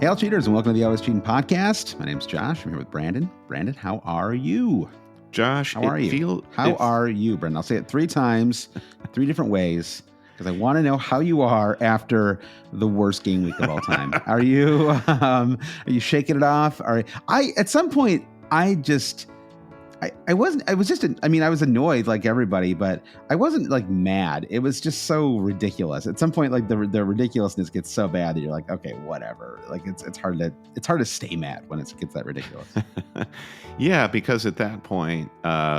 Hey, all cheaters, and welcome to the Always Cheating Podcast. My name's Josh. I'm here with Brandon. Brandon, how are you? Josh, how are you? How are you, Brandon? I'll say it 3 times, 3 different ways, because I want to know how you are after the worst game week of all time. Are you shaking it off? At some point, I was annoyed like everybody, but I wasn't like mad. It was just so ridiculous. At some point, like the ridiculousness gets so bad that you're like, okay, whatever. Like it's hard to stay mad when it gets that ridiculous. Yeah, because at that point,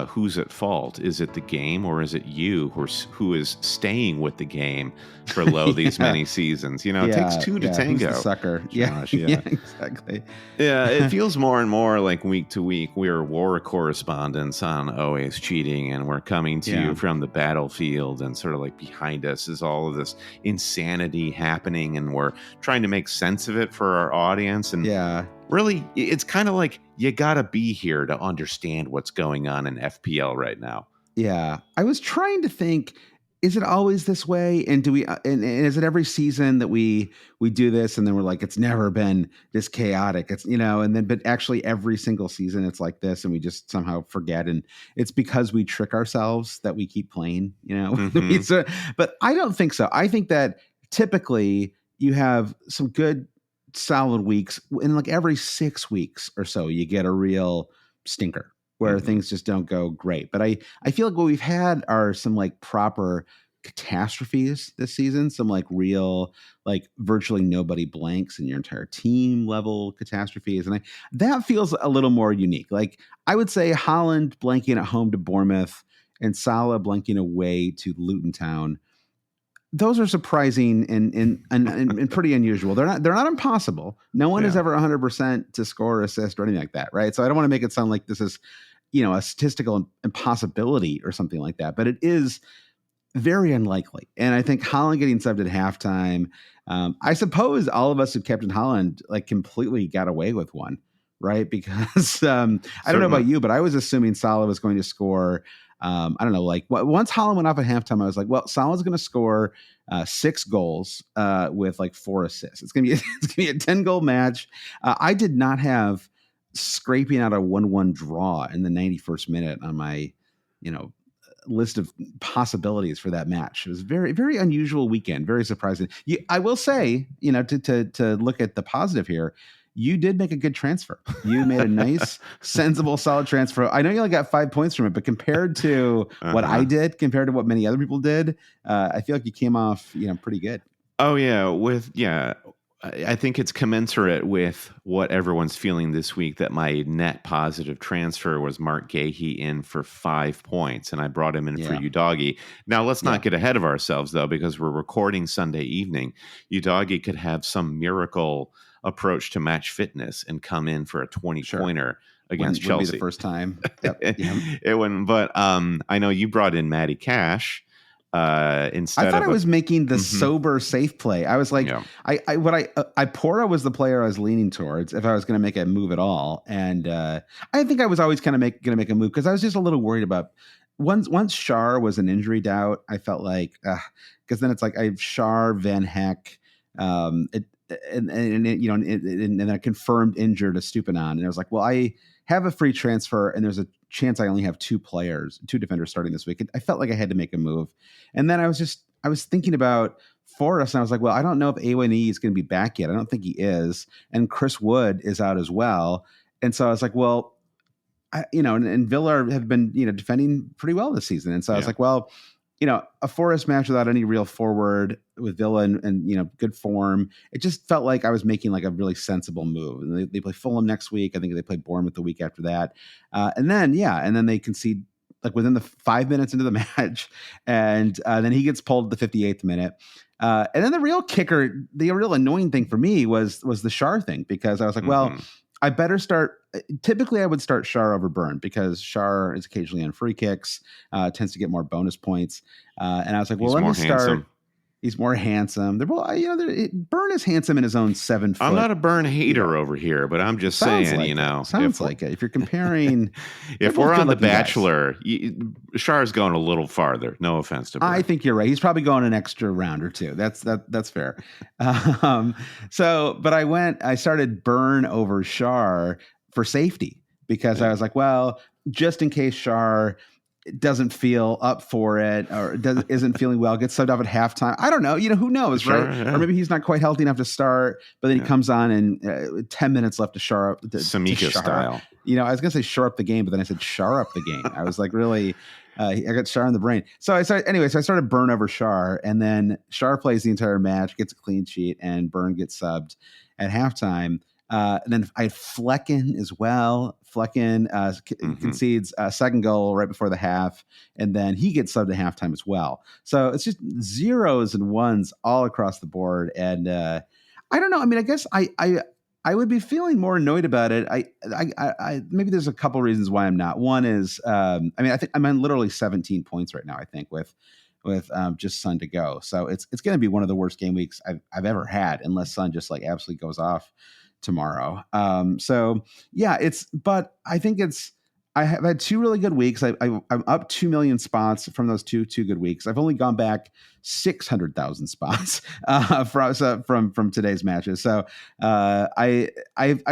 who's at fault? Is it the game or is it you who is staying with the game for these many seasons? You know, it takes 2 to tango. Who's the sucker? Josh, yeah, exactly. Yeah, it feels more and more like week to week we're war correspondents on Always Cheating, and we're coming to you from the battlefield, and sort of like behind us is all of this insanity happening, and we're trying to make sense of it for our audience. And really, it's kind of like you gotta be here to understand what's going on in FPL right now. Yeah, I was trying to think, is it always this way? And do we? And is it every season that we do this? And then we're like, it's never been this chaotic. It's but actually every single season it's like this, and we just somehow forget. And it's because we trick ourselves that we keep playing. But I don't think so. I think that typically you have some good, solid weeks, and like every 6 weeks or so, you get a real stinker where things just don't go great. But I feel like what we've had are some like proper catastrophes this season, some like real, like virtually nobody blanks in your entire team level catastrophes. And that feels a little more unique. Like I would say Holland blanking at home to Bournemouth and Salah blanking away to Luton Town. Those are surprising and pretty unusual. They're not impossible. No one is ever 100% to score, assist, or anything like that, right? So I don't want to make it sound like this is, a statistical impossibility or something like that, but it is very unlikely. And I think Holland getting subbed at halftime, I suppose all of us who captained Holland like completely got away with one, right? Because I don't know about you, but I was assuming Salah was going to score. I don't know, like once Holland went off at halftime, I was like, well, Salah's going to score 6 goals with like 4 assists. It's going to be a 10-goal match. I did not have scraping out a 1-1 draw in the 91st minute on my, list of possibilities for that match. It was very, very unusual weekend, very surprising. I will say, to look at the positive here, you did make a good transfer. You made a nice, sensible, solid transfer. I know you only got 5 points from it, but compared to what I did, compared to what many other people did, I feel like you came off, pretty good. Oh yeah, I think it's commensurate with what everyone's feeling this week, that my net positive transfer was Mark Gahey in for 5 points, and I brought him in for Udoggy. Now, let's not get ahead of ourselves, though, because we're recording Sunday evening. Udoggy could have some miracle approach to match fitness and come in for a 20-pointer against Chelsea. Wouldn't be the first time. Yep. It wouldn't, but I know you brought in Matty Cash. Instead, I thought I was making the sober, safe play. I was like, Porra was the player I was leaning towards if I was going to make a move at all, and I think I was always kind of going to make a move because I was just a little worried about once Shar was an injury doubt. I felt like because then it's like I have Shar, Van Heck, and a confirmed injured Estupiñán, and I was like, well, I have a free transfer, and there's a chance I only have 2 defenders starting this week. I felt like I had to make a move. And then I was thinking about Forrest, and I was like, well, I don't know if A1E is going to be back yet. I don't think he is. And Chris Wood is out as well. And so I was like, well, and Villa have been, defending pretty well this season. And so I was like, well, a Forest match without any real forward with Villa and good form. It just felt like I was making like a really sensible move. And they play Fulham next week. I think they play Bournemouth the week after that. And then they concede like within the 5 minutes into the match. And then he gets pulled at the 58th minute. And then the real kicker, the real annoying thing for me was the Shar thing, because I was like, well, I better start. Typically, I would start Shar over Burn because Shar is occasionally on free kicks, tends to get more bonus points. And I was like, well, let me start. He's more handsome. They're both, Burn is handsome in his own 7 foot. I'm not a Burn hater over here, but I'm just saying, sounds like it. If you're comparing, if we're on The Bachelor, Char's going a little farther. No offense to Burn. I think you're right. He's probably going an extra round or two. That's fair. But I started Burn over Char for safety because I was like, well, just in case Char doesn't feel up for it or isn't feeling well, gets subbed off at halftime. I don't know. Who knows, sure, right? Yeah. Or maybe he's not quite healthy enough to start, but then he comes on and 10 minutes left to Char up. Samika style. I was going to say Char up the game, but then I said Char up the game. I was like, really, I got Char in the brain. So I started Burn over Char, and then Char plays the entire match, gets a clean sheet, and Burn gets subbed at halftime. And then I had Flecken as well. Flecken concedes a second goal right before the half, and then he gets subbed at halftime as well. So it's just zeros and ones all across the board. And I don't know. I mean, I guess I would be feeling more annoyed about it. I maybe there's a couple reasons why I'm not. One is, I think I'm on literally 17 points right now, I think, with just Sun to go. So it's going to be one of the worst game weeks I've ever had, unless Sun just like absolutely goes off tomorrow. But I think I have had 2 really good weeks. I'm up 2 million spots from those two good weeks. I've only gone back 600,000 spots from today's matches. So I'm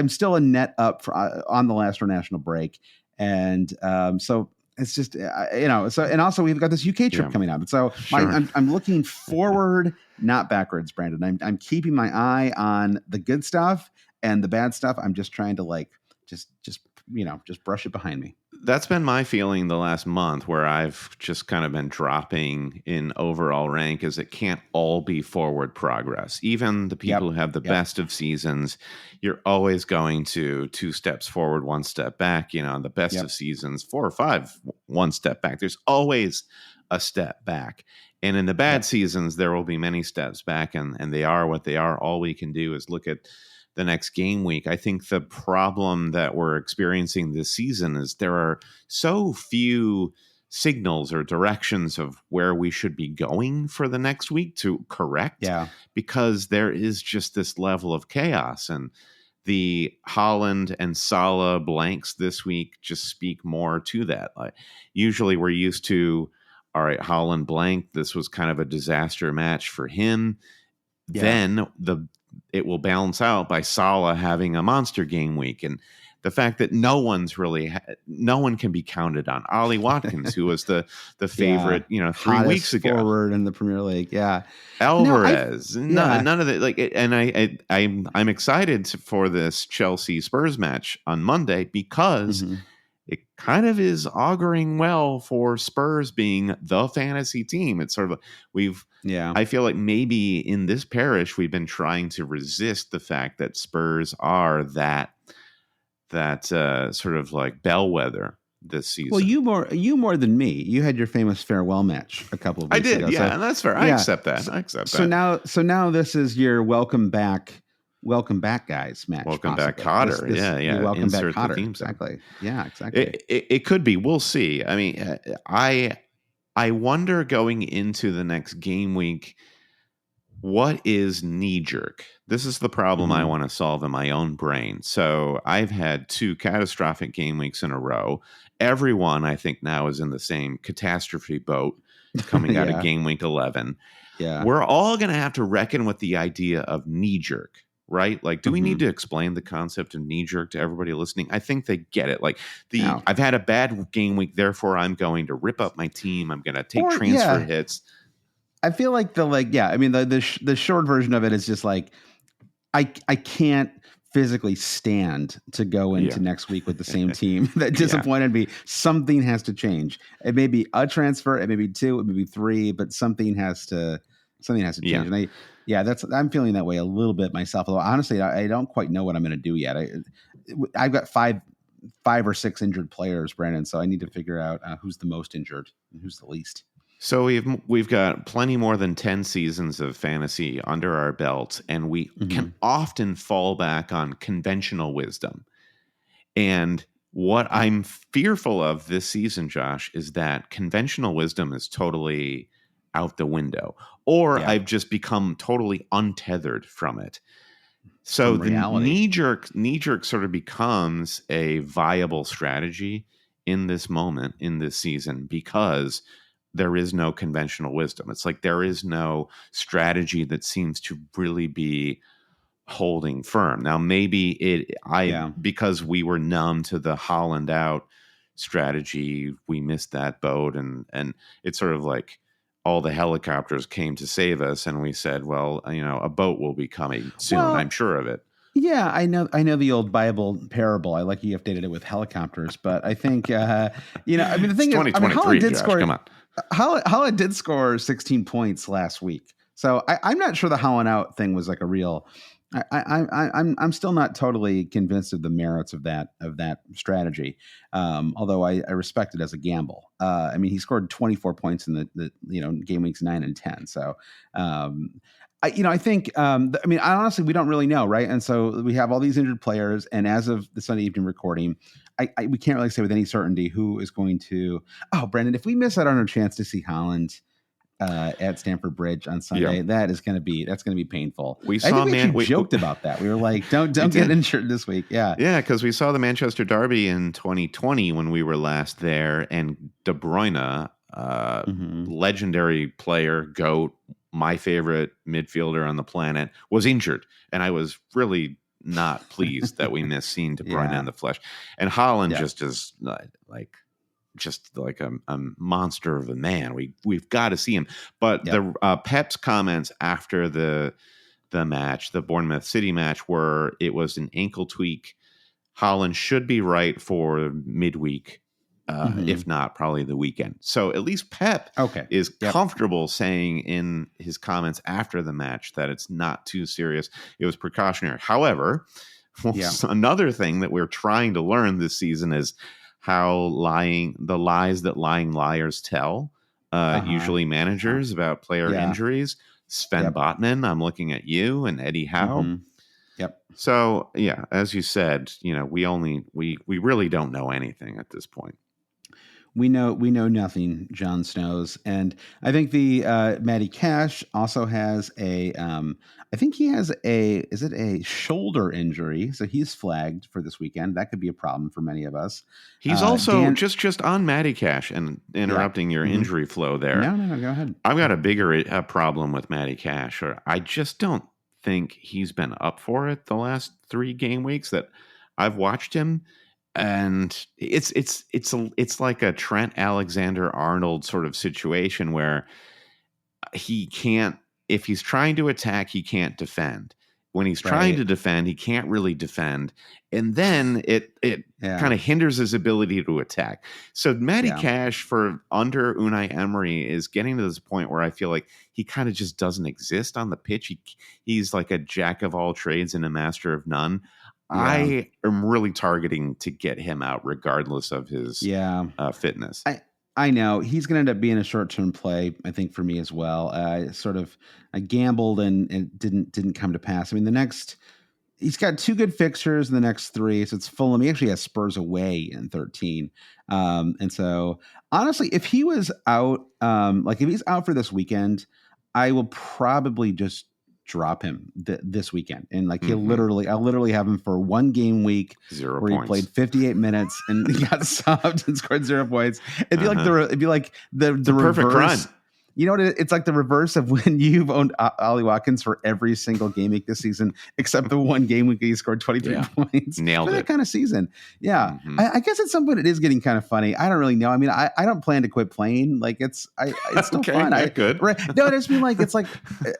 still a net up on the last national break, and so it's just So and also we've got this UK trip coming up, and so I'm looking forward, not backwards, Brandon. I'm keeping my eye on the good stuff. And the bad stuff, I'm just trying to just brush it behind me. That's been my feeling the last month, where I've just kind of been dropping in overall rank, is it can't all be forward progress. Even the people who have the best of seasons, you're always going to 2 steps forward, 1 step back. The best of seasons, 4 or 5, 1 step back. There's always a step back. And in the bad seasons, there will be many steps back, and they are what they are. All we can do is look at the next game week. I think the problem that we're experiencing this season is there are so few signals or directions of where we should be going for the next week to correct, because there is just this level of chaos. And the Haaland and Salah blanks this week just speak more to that. Like, usually we're used to, all right, Haaland blank, this was kind of a disaster match for him. Then it will balance out by Salah having a monster game week. And the fact that no one can be counted on. Ollie Watkins, who was the favorite, 3 weeks ago, forward in the Premier League. Yeah. Alvarez, none of that. And I'm excited for this Chelsea Spurs match on Monday, because it kind of is auguring well for Spurs being the fantasy team. It's sort of I feel like maybe in this parish we've been trying to resist the fact that Spurs are that sort of like bellwether this season. Well, you more than me. You had your famous farewell match a couple of weeks ago. I did, and that's fair. I accept that. So now this is your welcome back, guys match. Welcome back, Cotter. Welcome Insert back, Cotter. The Exactly. Yeah, exactly. It could be. We'll see. I mean, I wonder going into the next game week, what is knee jerk? This is the problem I want to solve in my own brain. So I've had 2 catastrophic game weeks in a row. Everyone, I think, now is in the same catastrophe boat coming out of game week 11. Yeah. We're all going to have to reckon with the idea of knee jerk, right? Like, do we need to explain the concept of knee jerk to everybody listening? I think they get it. Like, I've had a bad game week, therefore I'm going to rip up my team. I'm going to take transfer hits. I feel like the short version of it is just like, I can't physically stand to go into next week with the same team that disappointed me. Something has to change. It may be a transfer, it may be 2, it may be 3, but something has to change. And I'm feeling that way a little bit myself. Although honestly, I don't quite know what I'm going to do yet. I've got 5 or 6 injured players, Brandon. So I need to figure out who's the most injured and who's the least. So we've got plenty more than 10 seasons of fantasy under our belt, and we can often fall back on conventional wisdom. And what I'm fearful of this season, Josh, is that conventional wisdom is totally out the window, or Yeah. I've just become totally untethered from it. So From the reality. knee jerk sort of becomes a viable strategy in this moment, in this season, because there is no conventional wisdom. It's like there is no strategy that seems to really be holding firm. Now, maybe Yeah. because we were numb to the Holland out strategy, we missed that boat, and it's sort of like all the helicopters came to save us, and we said, well, a boat will be coming soon. I'm Well, sure of it. yeah, I know the old Bible parable. I like you updated it with helicopters, but I think I mean the It's thing is, I mean 2023, Josh. Come on. Holland did score 16 points last week, so I'm not sure the Holland out thing was like a real. I'm still not totally convinced of the merits of that strategy. Although I respect it as a gamble. I mean, he scored 24 points in the game weeks 9 and 10. So I think, I mean, honestly, we don't really know, right? And so we have all these injured players, and as of the Sunday evening recording, we can't really say with any certainty who is going to. Oh, Brendan, if we miss out on our chance to see Holland at Stamford Bridge on Sunday, that's going to be painful. We I saw think we actually joked about that. We were like, don't get injured this week. Yeah, because we saw the Manchester Derby in 2020 when we were last there, and De Bruyne, legendary player, GOAT, my favorite midfielder on the planet, was injured, and I was really not pleased that we missed seeing De Bruyne in the flesh. And Holland just is like a monster of a man. We've got to see him. But the Pep's comments after the match, the Bournemouth City match, were it was an ankle tweak. Holland should be right for midweek. If not, probably the weekend. So at least Pep is comfortable saying in his comments after the match that it's not too serious. It was precautionary. However, another thing that we're trying to learn this season is how the lies that lying liars tell, usually managers, about player injuries. Sven Botman, I'm looking at you, and Eddie Howe. Yep. So as you said, we really don't know anything at this point. We know nothing, Jon Snows, and I think the Matty Cash also has I think he has a shoulder injury, so he's flagged for this weekend. That could be a problem for many of us. He's also just on Matty Cash and interrupting your injury flow there. No, go ahead. I've got a bigger problem with Matty Cash, or I just don't think he's been up for it the last 3 game weeks that I've watched him. And it's like a Trent Alexander-Arnold sort of situation where he can't, if he's trying to attack, he can't defend. When he's trying to defend, he can't really defend. And then it kind of hinders his ability to attack. So Matty Cash for under Unai Emery is getting to this point where I feel like he kind of just doesn't exist on the pitch. He's like a jack of all trades and a master of none. I am really targeting to get him out regardless of his fitness. I know he's going to end up being a short-term play, I think, for me as well. I gambled and it didn't come to pass. I mean, he's got 2 good fixtures in the next 3. So it's Fulham. He actually has Spurs away in 13. And so honestly, if he was out, if he's out for this weekend, I will probably just drop him this weekend, and I'll literally have him for 1 game week 0 where points. He played 58 minutes and he got subbed and scored 0 points. It'd be like the perfect run. You know what? It's like the reverse of when you've owned Ollie Watkins for every single game week this season, except the 1 game week he scored 23 points. Nailed for it. That kind of season. Yeah. I guess at some point it is getting kind of funny. I don't really know. I mean, I don't plan to quit playing. Like it's still fun. Good. Right. No, I just mean like, it's like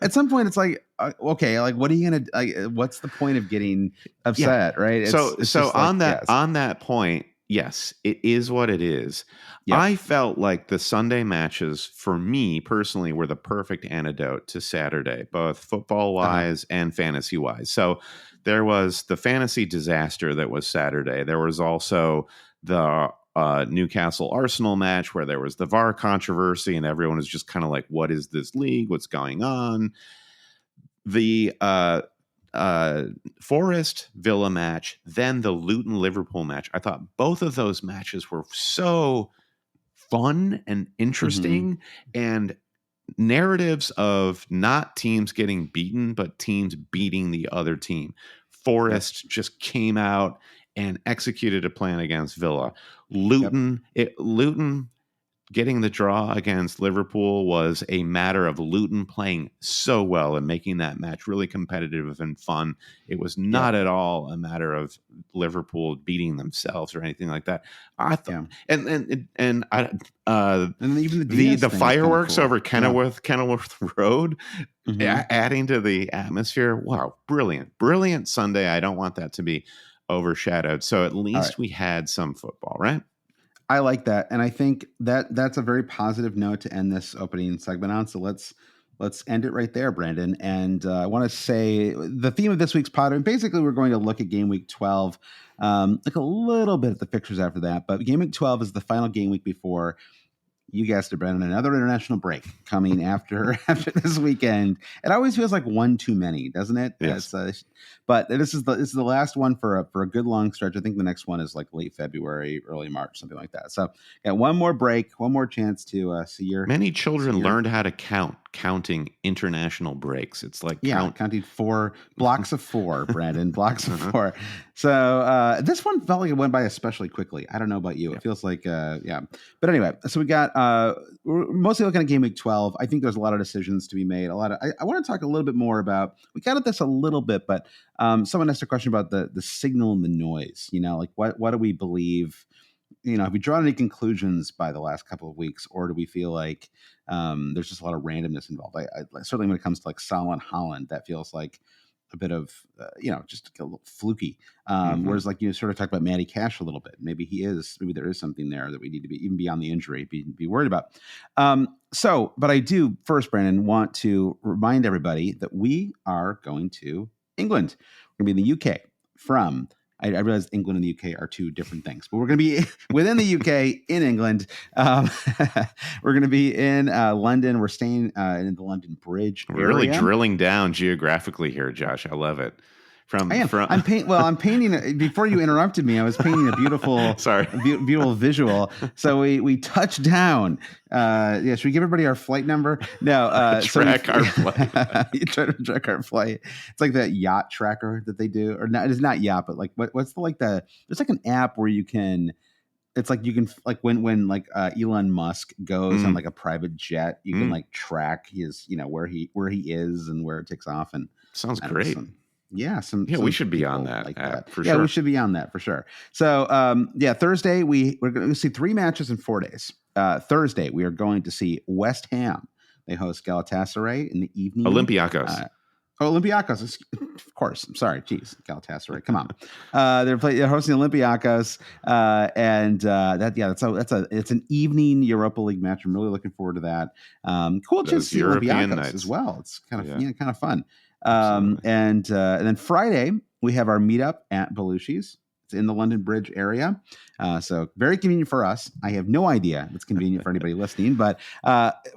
at some point it's like, okay, like what are you going to, what's the point of getting upset? Right. So on that point, yes, it is what it is. Yep. I felt like the Sunday matches for me personally were the perfect antidote to Saturday, both football-wise and fantasy-wise. So there was the fantasy disaster that was Saturday. There was also the Newcastle-Arsenal match where there was the VAR controversy and everyone was just kind of like, what is this league? What's going on? The Forest Villa match, then the Luton Liverpool match. I thought both of those matches were so fun and interesting, and narratives of not teams getting beaten, but teams beating the other team. Forest just came out and executed a plan against Villa. Luton getting the draw against Liverpool was a matter of Luton playing so well and making that match really competitive and fun. It was not at all a matter of Liverpool beating themselves or anything like that. I thought, and even the fireworks over Kenilworth Road, adding to the atmosphere. Wow, brilliant Sunday. I don't want that to be overshadowed. So at least we had some football, right? I like that, and I think that's a very positive note to end this opening segment on. So let's end it right there, Brandon. And I want to say the theme of this week's pod. And basically, we're going to look at game week 12, look a little bit at the fixtures after that. But game week 12 is the final game week before, you guessed it, Brandon, another international break coming after this weekend. It always feels like one too many, doesn't it? Yes. But this is the last one for a good long stretch. I think the next one is like late February, early March, something like that. So one more break, one more chance to see your. Many children learned how to counting international breaks. It's like counting 4 blocks of 4, Brandon, blocks of 4. So this one felt like it went by especially quickly. I don't know about you. It feels like But anyway, so we got we're mostly looking at game week 12. I think there's a lot of decisions to be made. I want to talk a little bit more about. We got at this a little bit, but someone asked a question about the signal and the noise. Like what do we believe? Have we drawn any conclusions by the last couple of weeks, or do we feel like there's just a lot of randomness involved? I certainly when it comes to like Solomon Holland, that feels like a bit of just a little fluky. Whereas like you sort of talked about Matty Cash a little bit. Maybe there is something there that we need to be even beyond the injury be worried about. But I do first, Brandon, want to remind everybody that we are going to England. We're going to be in the UK from. I realize England and the UK are 2 different things, but we're going to be within the UK in England. We're going to be in London. We're staying in the London Bridge area. We're really drilling down geographically here, Josh. I love it. I'm painting. Before you interrupted me, I was painting a beautiful, beautiful visual. So we touched down. Should we give everybody our flight number? No, track our flight. You try to track our flight. It's like that yacht tracker that they do, or not? It's not yacht, but like what's there's like an app where you can. It's like you can like when Elon Musk goes on like a private jet, you can like track his where he is and where it takes off, and sounds great. We should be on that like app for sure. sure. We should be on that for sure. So Thursday we're going to see 3 matches in 4 days. Thursday we are going to see West Ham. They host Galatasaray in the evening. Olympiacos. Olympiacos, of course. I'm sorry, geez, Galatasaray. Come on, they're hosting Olympiacos, it's an evening Europa League match. I'm really looking forward to that. Cool to see Olympiacos as well. It's kind of fun. And then Friday we have our meetup at Belushi's. It's in the London Bridge area. So very convenient for us. I have no idea if it's convenient for anybody listening, but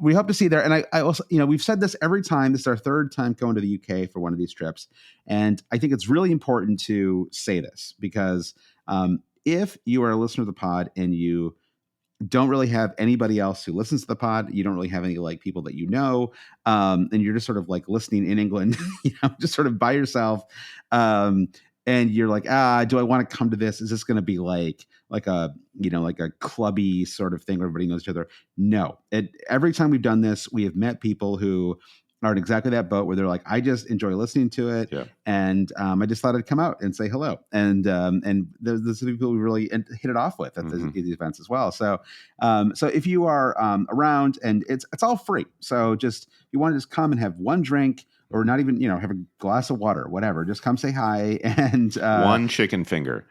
we hope to see you there. And I also, we've said this every time. This is our 3rd time going to the UK for one of these trips. And I think it's really important to say this because if you are a listener of the pod and you don't really have anybody else who listens to the pod, you don't really have any like people that and you're just sort of like listening in England, just sort of by yourself. And you're like, do I want to come to this? Is this going to be like a clubby sort of thing where everybody knows each other? No. Every time we've done this, we have met people who are in exactly that boat where they're like, I just enjoy listening to it. Yeah. And I just thought I'd come out and say hello. And there's people we really hit it off with at these events as well. So if you are around, and it's all free. So just, if you want to just come and have one drink, or not even, have a glass of water, whatever. Just come say hi and one chicken finger.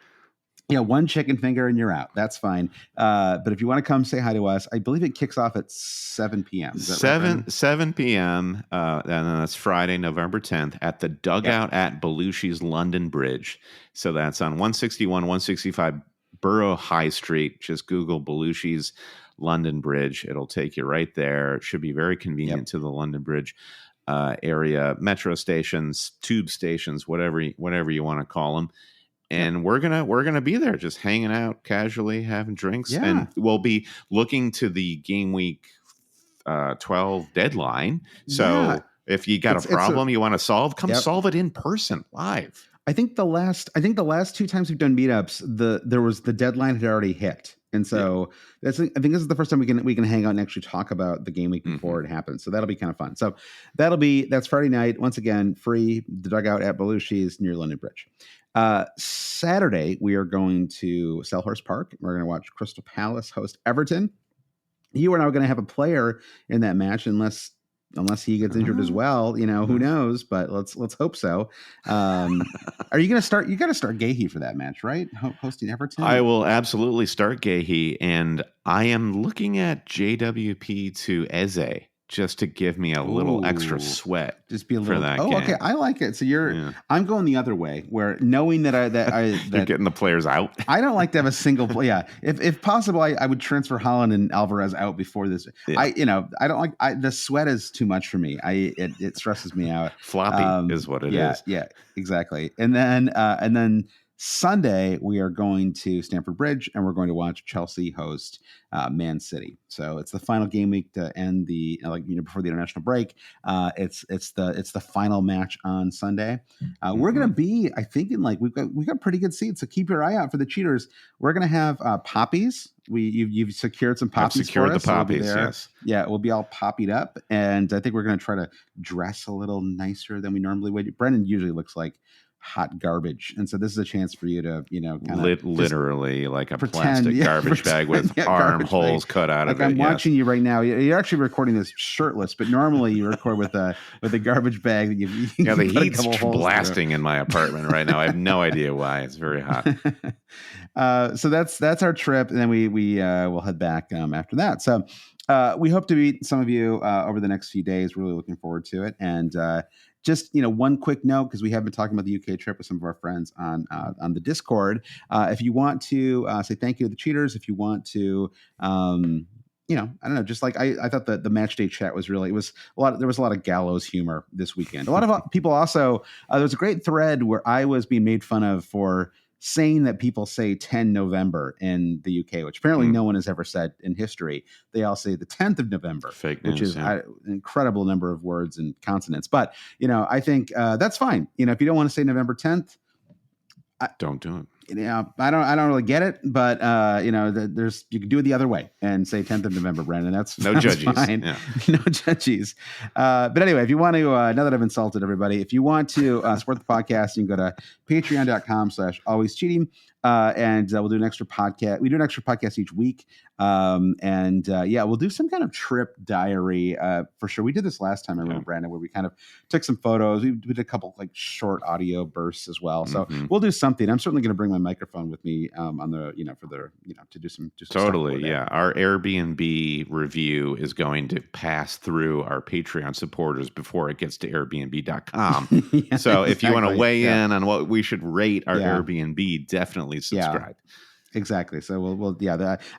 Yeah, one chicken finger and you're out. That's fine. But if you want to come say hi to us, I believe it kicks off at 7 p.m. 7 p.m. And then that's Friday, November 10th at the Dugout at Belushi's London Bridge. So that's on 161, 165 Borough High Street. Just Google Belushi's London Bridge. It'll take you right there. It should be very convenient to the London Bridge area, metro stations, tube stations, whatever you want to call them. And we're gonna be there, just hanging out casually, having drinks, and we'll be looking to the game week GW12 deadline. So Yeah. if you got a problem you want to solve, come solve it in person live. I think the last 2 times we've done meetups, the deadline had already hit. And so I think this is the first time we can hang out and actually talk about the game week before it happens. So that'll be kind of fun. So that's Friday night. Once again, free, the dugout at Belushi's near London Bridge. Saturday, we are going to Selhurst Park. We're going to watch Crystal Palace host Everton. You are now going to have a player in that match, unless he gets injured as well, who knows, but let's hope so. Are you going to start? You got to start Gahey for that match, right? Hosting Everton. I will absolutely start Gahey, and I am looking at JWP to Eze just to give me a little extra sweat. Just be a little. For that game. Okay, I like it. So I'm going the other way, where knowing that you're getting the players out. I don't like to have a single play. Yeah, if possible, I would transfer Holland and Alvarez out before this. Yeah. I don't like the sweat is too much for me. It stresses me out. Floppy is what it is. Yeah, exactly. And then Sunday we are going to Stamford Bridge and we're going to watch Chelsea host Man City. So it's the final game week to end the before the international break. It's the final match on Sunday. We're gonna be, I think, in we've got pretty good seats. So keep your eye out for the cheaters. We're gonna have poppies. You've secured some poppies. I've secured for us, the poppies. So yes. Yeah, we'll be all poppied up, and I think we're gonna try to dress a little nicer than we normally would. Brendan usually looks like hot garbage, and so this is a chance for you to kind of literally like a plastic garbage bag with armholes cut out of it. I'm watching you right now. You're actually recording this shirtless, but normally you record with a garbage bag that you the heat's blasting in my apartment right now. I have no idea why. It's very hot. So that's our trip, and then we will head back after that. So we hope to meet some of you over the next few days. Really looking forward to it. And just one quick note, because we have been talking about the UK trip with some of our friends on the Discord. If you want to say thank you to the cheaters, if you want to I don't know, just like I thought the match day chat was really, there was a lot of gallows humor this weekend. A lot of people also, there was a great thread where I was being made fun of for saying that people say 10 November in the UK, which apparently no one has ever said in history. They all say the 10th of November, fake news, which is an incredible number of words and consonants. But, I think that's fine. If you don't want to say November 10th, don't do it. I don't really get it, but you can do it the other way and say 10th of November, Brandon. That's judges. Fine. Yeah. No judges. But anyway, if you want to, now that I've insulted everybody, if you want to support the podcast, you can go to patreon.com/alwayscheating. And we'll do an extra podcast. We do an extra podcast each week. We'll do some kind of trip diary for sure. We did this last time, I remember, Brandon, where we kind of took some photos. We did a couple short audio bursts as well. So we'll do something. I'm certainly going to bring my microphone with me on the, to do some totally. Yeah. Our Airbnb review is going to pass through our Patreon supporters before it gets to Airbnb.com. So if you want to weigh in on what we should rate our Airbnb, definitely subscribe. Exactly. So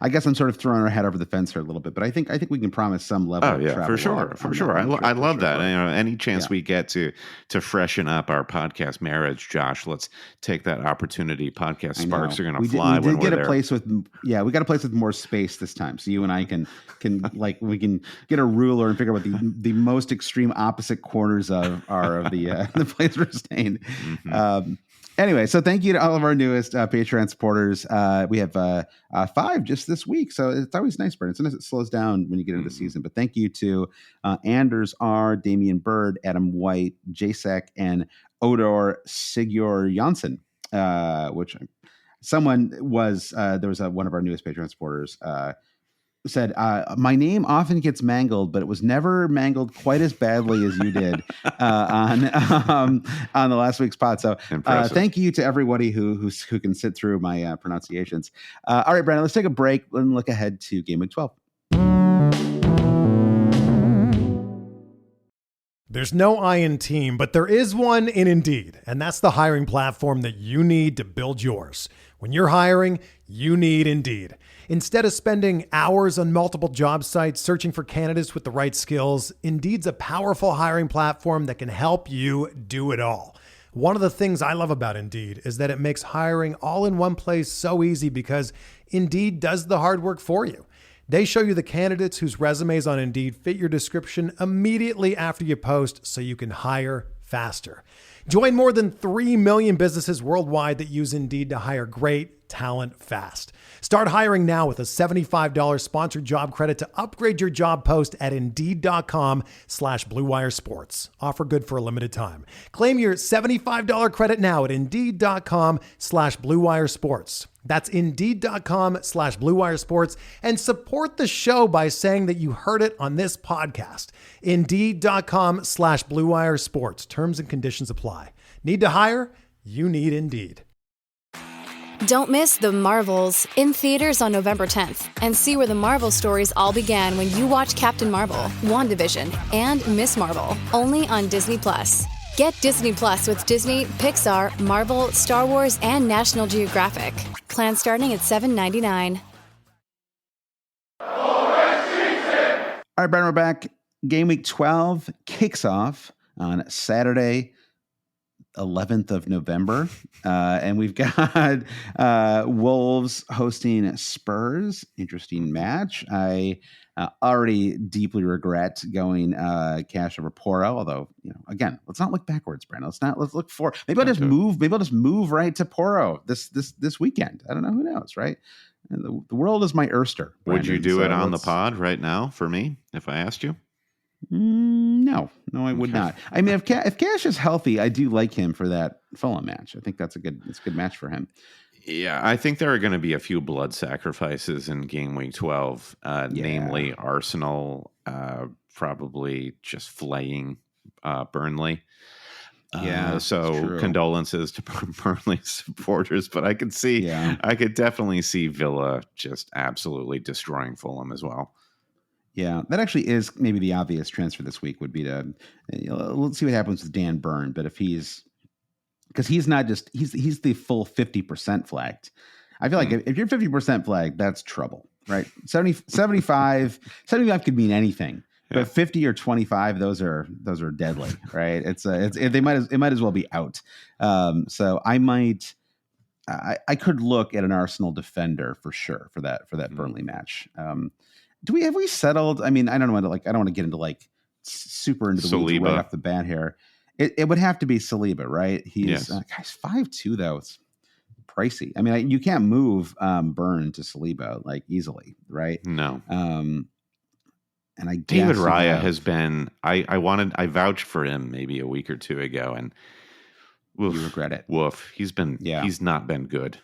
I guess I'm sort of throwing our head over the fence here a little bit, but I think we can promise some level of travel. For sure. I love that. Any chance we get to freshen up our podcast marriage, Josh, let's take that opportunity. Podcast sparks are going to fly when we're there. We got a place with more space this time, so you and I can we can get a ruler and figure out what the most extreme opposite corners are of the place we're staying. Anyway, so thank you to all of our newest Patreon supporters. We have 5 just this week, so it's always nice, Brendan. Sometimes it slows down when you get into the season. But thank you to Anders R., Damian Bird, Adam White, Jasek, and Odor Sigur Jansson, which someone was there was one of our newest Patreon supporters said, my name often gets mangled, but it was never mangled quite as badly as you did on the last week's pod. So thank you to everybody who can sit through my pronunciations. All right, Brandon, let's take a break and look ahead to Game Week 12. There's no I in team, but there is one in Indeed, and that's the hiring platform that you need to build yours. When you're hiring, you need Indeed. Instead of spending hours on multiple job sites searching for candidates with the right skills, Indeed's a powerful hiring platform that can help you do it all. One of the things I love about Indeed is that it makes hiring all in one place so easy because Indeed does the hard work for you. They show you the candidates whose resumes on Indeed fit your description immediately after you post so you can hire faster. Join more than 3 million businesses worldwide that use Indeed to hire great talent fast. Start hiring now with a $75 sponsored job credit to upgrade your job post at Indeed.com/Blue Wire Sports. Offer good for a limited time. Claim your $75 credit now at Indeed.com/Blue Wire Sports. That's Indeed.com/Blue Wire Sports, and support the show by saying that you heard it on this podcast. Indeed.com/Blue Wire Sports. Terms and conditions apply. Need to hire? You need Indeed. Don't miss The Marvels in theaters on November 10th and see where the Marvel stories all began when you watch Captain Marvel, WandaVision, and Miss Marvel, only on Disney+. Get Disney Plus with Disney, Pixar, Marvel, Star Wars, and National Geographic. Plan starting at $7.99. All right, Brandon, we're back. Game week 12 kicks off on Saturday, 11th of November. And we've got Wolves hosting Spurs. Interesting match. I already deeply regret going cash over Porro, although, again, let's not look backwards, Brandon. Let's look forward. Maybe I'll just move right to Porro this weekend. I don't know, who knows, right? The world is my oyster. Would you do it on the pod right now for me if I asked you? No, I would not. I mean, if Cash is healthy, I do like him for that Fulham match. I think it's a good match for him. Yeah, I think there are going to be a few blood sacrifices in game week 12, namely Arsenal probably just flaying Burnley. So condolences to Burnley supporters, but I could definitely see Villa just absolutely destroying Fulham as well. Yeah, that actually is maybe the obvious transfer this week would be to let's see what happens with Dan Burn. But if because he's not just he's the full 50% flagged. I feel like if you're 50% flagged, that's trouble, right? 75 could mean anything, but 50 or 25, those are deadly, right? It might as well be out. So I could look at an Arsenal defender for sure for that Burnley match. Have we settled? I mean, I don't want to get into super into the weeds right off the bat here. It would have to be Saliba, right? He's 5'2", though. It's pricey. I mean, you can't move Burn to Saliba easily, right? No. And I guess David Raya has been. I vouched for him maybe a week or two ago, and you regret it. Woof. He's not been good.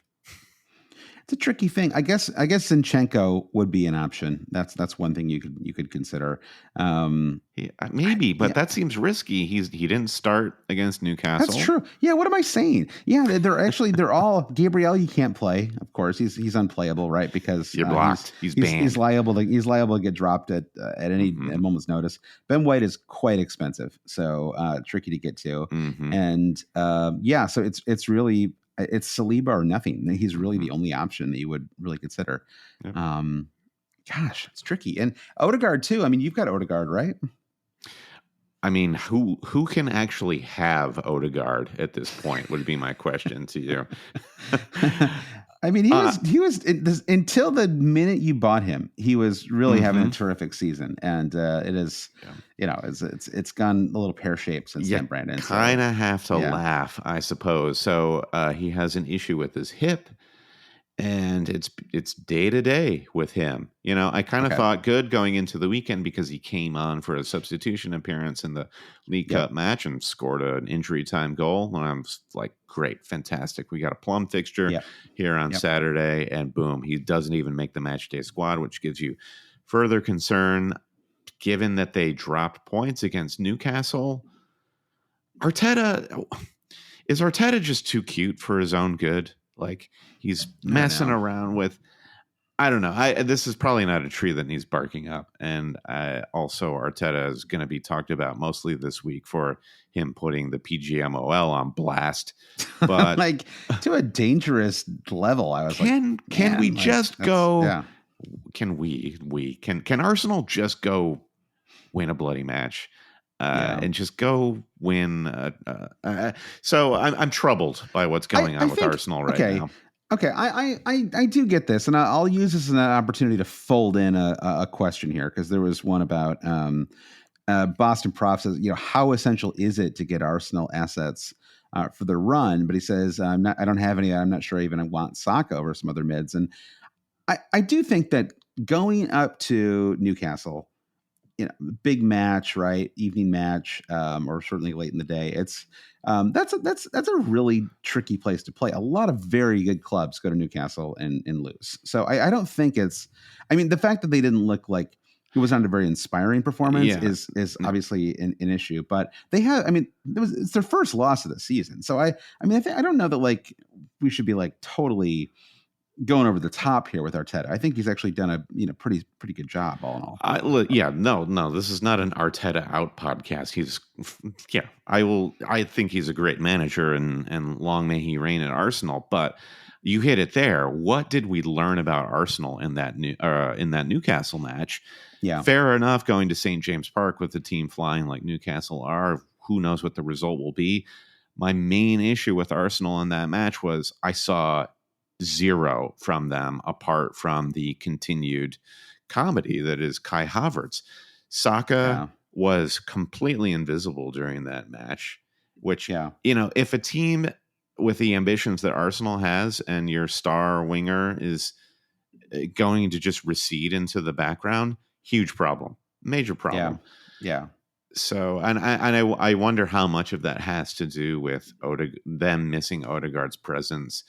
It's a tricky thing. I guess Zinchenko would be an option. That's one thing you could consider. Maybe, but that seems risky. He didn't start against Newcastle. That's true. Yeah, what am I saying? Yeah, they're all Gabriel. You can't play. Of course, he's unplayable, right? Because you're blocked. He's banned. He's liable to get dropped at any moment's notice. Ben White is quite expensive, so tricky to get to. And so it's really. It's Saliba or nothing. He's really the only option that you would really consider. Yep. Gosh, it's tricky. And Odegaard too. I mean, you've got Odegaard, right? I mean, who can actually have Odegaard at this point would be my question to you. I mean, he was until the minute you bought him, he was really having a terrific season, and it is, it's gone a little pear-shaped since then, Brandon. Kind of have to laugh, I suppose. So he has an issue with his hip, and it's day to day with him. I kind of thought good going into the weekend because he came on for a substitution appearance in the League Cup match and scored an injury time goal. And I'm like, great, fantastic. We got a plum fixture here on Saturday, and boom, he doesn't even make the match day squad, which gives you further concern given that they dropped points against Newcastle. Is Arteta just too cute for his own good? He's messing around with, I don't know. This is probably not a tree that needs barking up. And also Arteta is going to be talked about mostly this week for him putting the PGMOL on blast. But to a dangerous level, I was can we just go? Can Arsenal just go win a bloody match? And just go win. So I'm troubled by what's going on with Arsenal right now. Okay, I do get this, and I'll use this as an opportunity to fold in a question here, because there was one about Boston Prof says, how essential is it to get Arsenal assets for the run? But he says, I don't have any. I'm not sure even I want Saka over some other mids, and I do think that going up to Newcastle, big match, right? Evening match, or certainly late in the day. It's that's a really tricky place to play. A lot of very good clubs go to Newcastle and lose. So I don't think it's. I mean, the fact that they didn't look like it was not a very inspiring performance is obviously an issue. But they have. I mean, it's their first loss of the season. So I don't know that like we should be like totally going over the top here with Arteta. I think he's actually done a pretty good job all in all. No, this is not an Arteta out podcast. I think he's a great manager, and long may he reign at Arsenal. But you hit it there. What did we learn about Arsenal in that Newcastle match? Yeah, fair enough. Going to St. James Park with the team flying like Newcastle are, who knows what the result will be. My main issue with Arsenal in that match was I saw zero from them apart from the continued comedy that is Kai Havertz. Saka was completely invisible during that match, which, if a team with the ambitions that Arsenal has and your star winger is going to just recede into the background, huge problem, major problem. Yeah. So, and I wonder how much of that has to do with them missing Odegaard's presence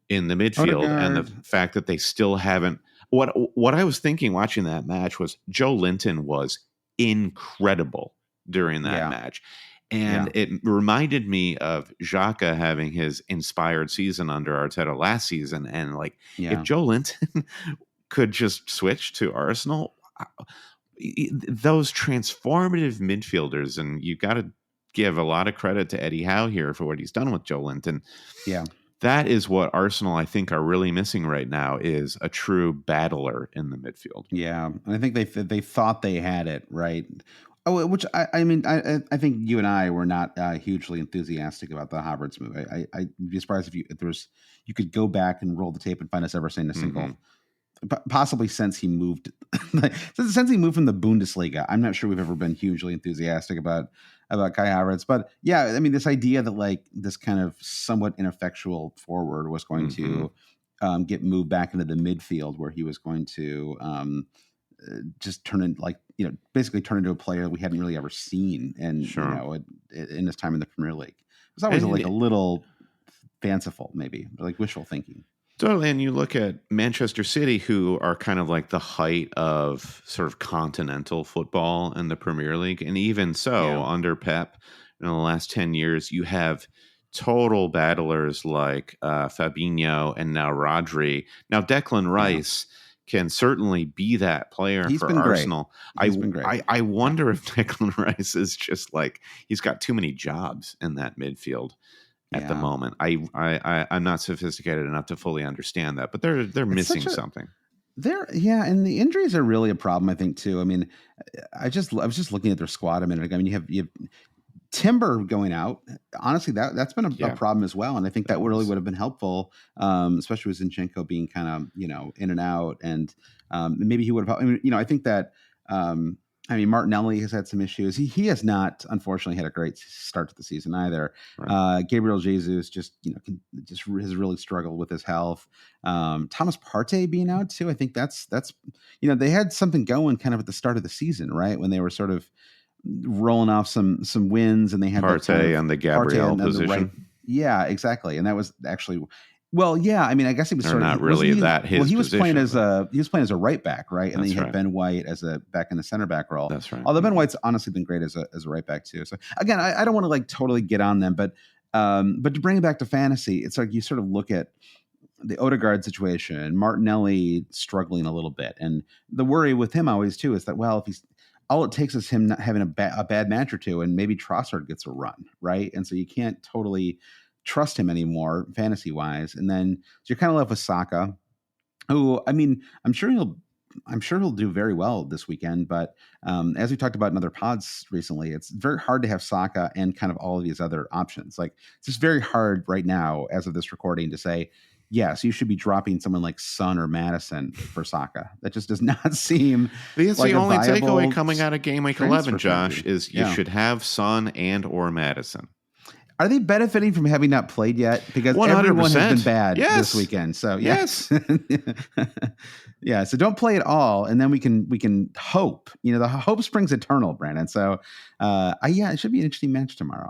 in the midfield, and the fact that they still haven't. What I was thinking watching that match was Joe Linton was incredible during that match, and it reminded me of Xhaka having his inspired season under Arteta last season, and if Joe Linton could just switch to Arsenal, those transformative midfielders, and you got to give a lot of credit to Eddie Howe here for what he's done with Joe Linton. Yeah. That is what Arsenal, I think, are really missing right now, is a true battler in the midfield. Yeah, and I think they thought they had it, right? Oh, which I mean, I think you and I were not hugely enthusiastic about the Havertz move. I'd be surprised if you could go back and roll the tape and find us ever saying a single, possibly since he moved from the Bundesliga. I'm not sure we've ever been hugely enthusiastic about Kai Havertz, but yeah, I mean, this idea that like this kind of somewhat ineffectual forward was going to get moved back into the midfield, where he was going to just basically turn into a player we hadn't really ever seen, and in his time in the Premier League, it was always like a little fanciful, maybe like wishful thinking. Totally. And you look at Manchester City, who are kind of like the height of sort of continental football in the Premier League. And even so, under Pep, in the last 10 years, you have total battlers like Fabinho and now Rodri. Now, Declan Rice can certainly be that player for Arsenal. He's been great. I wonder if Declan Rice is just like, he's got too many jobs in that midfield at the moment. I'm not sophisticated enough to fully understand that, but they're missing something. And the injuries are really a problem, I think, too. I mean, I was just looking at their squad a minute ago. I mean, you have Timber going out. Honestly, that's been a problem as well, and I think that really would have been helpful, especially with Zinchenko being kind of in and out, and maybe he would have. I mean, I think that. Martinelli has had some issues. He has not, unfortunately, had a great start to the season either. Right. Gabriel Jesus just has really struggled with his health. Thomas Partey being out too. I think that's they had something going kind of at the start of the season, right, when they were sort of rolling off some wins, and they had Partey on the Gabriel position. Yeah, exactly, and that was actually. Well, yeah, I mean, I guess he was sort not of really that his. Well, he was playing as a right back, right? And then you had Ben White as a back in the center back role. That's right. Although Ben White's honestly been great as a right back too. So again, I don't want to like totally get on them, but to bring it back to fantasy, it's like you sort of look at the Odegaard situation, Martinelli struggling a little bit, and the worry with him always too is that if he's all it takes is him not having a bad match or two, and maybe Trossard gets a run, right? And so you can't totally trust him anymore fantasy wise, and then so you're kind of left with Saka, who I'm sure he'll do very well this weekend, but as we talked about in other pods recently, it's very hard to have Saka and kind of all of these other options. Like, it's just very hard right now as of this recording to say, yes, you should be dropping someone like Son or Madison for Saka. That just does not seem That's like the a only viable takeaway coming out of game week 11, Josh, strategy. is you should have Son and or Madison. Are they benefiting from having not played yet? Because 100%. Everyone has been bad yes. this weekend. So yes. Yeah. So don't play it all. And then we can hope, the hope springs eternal, Brandon. So it should be an interesting match tomorrow.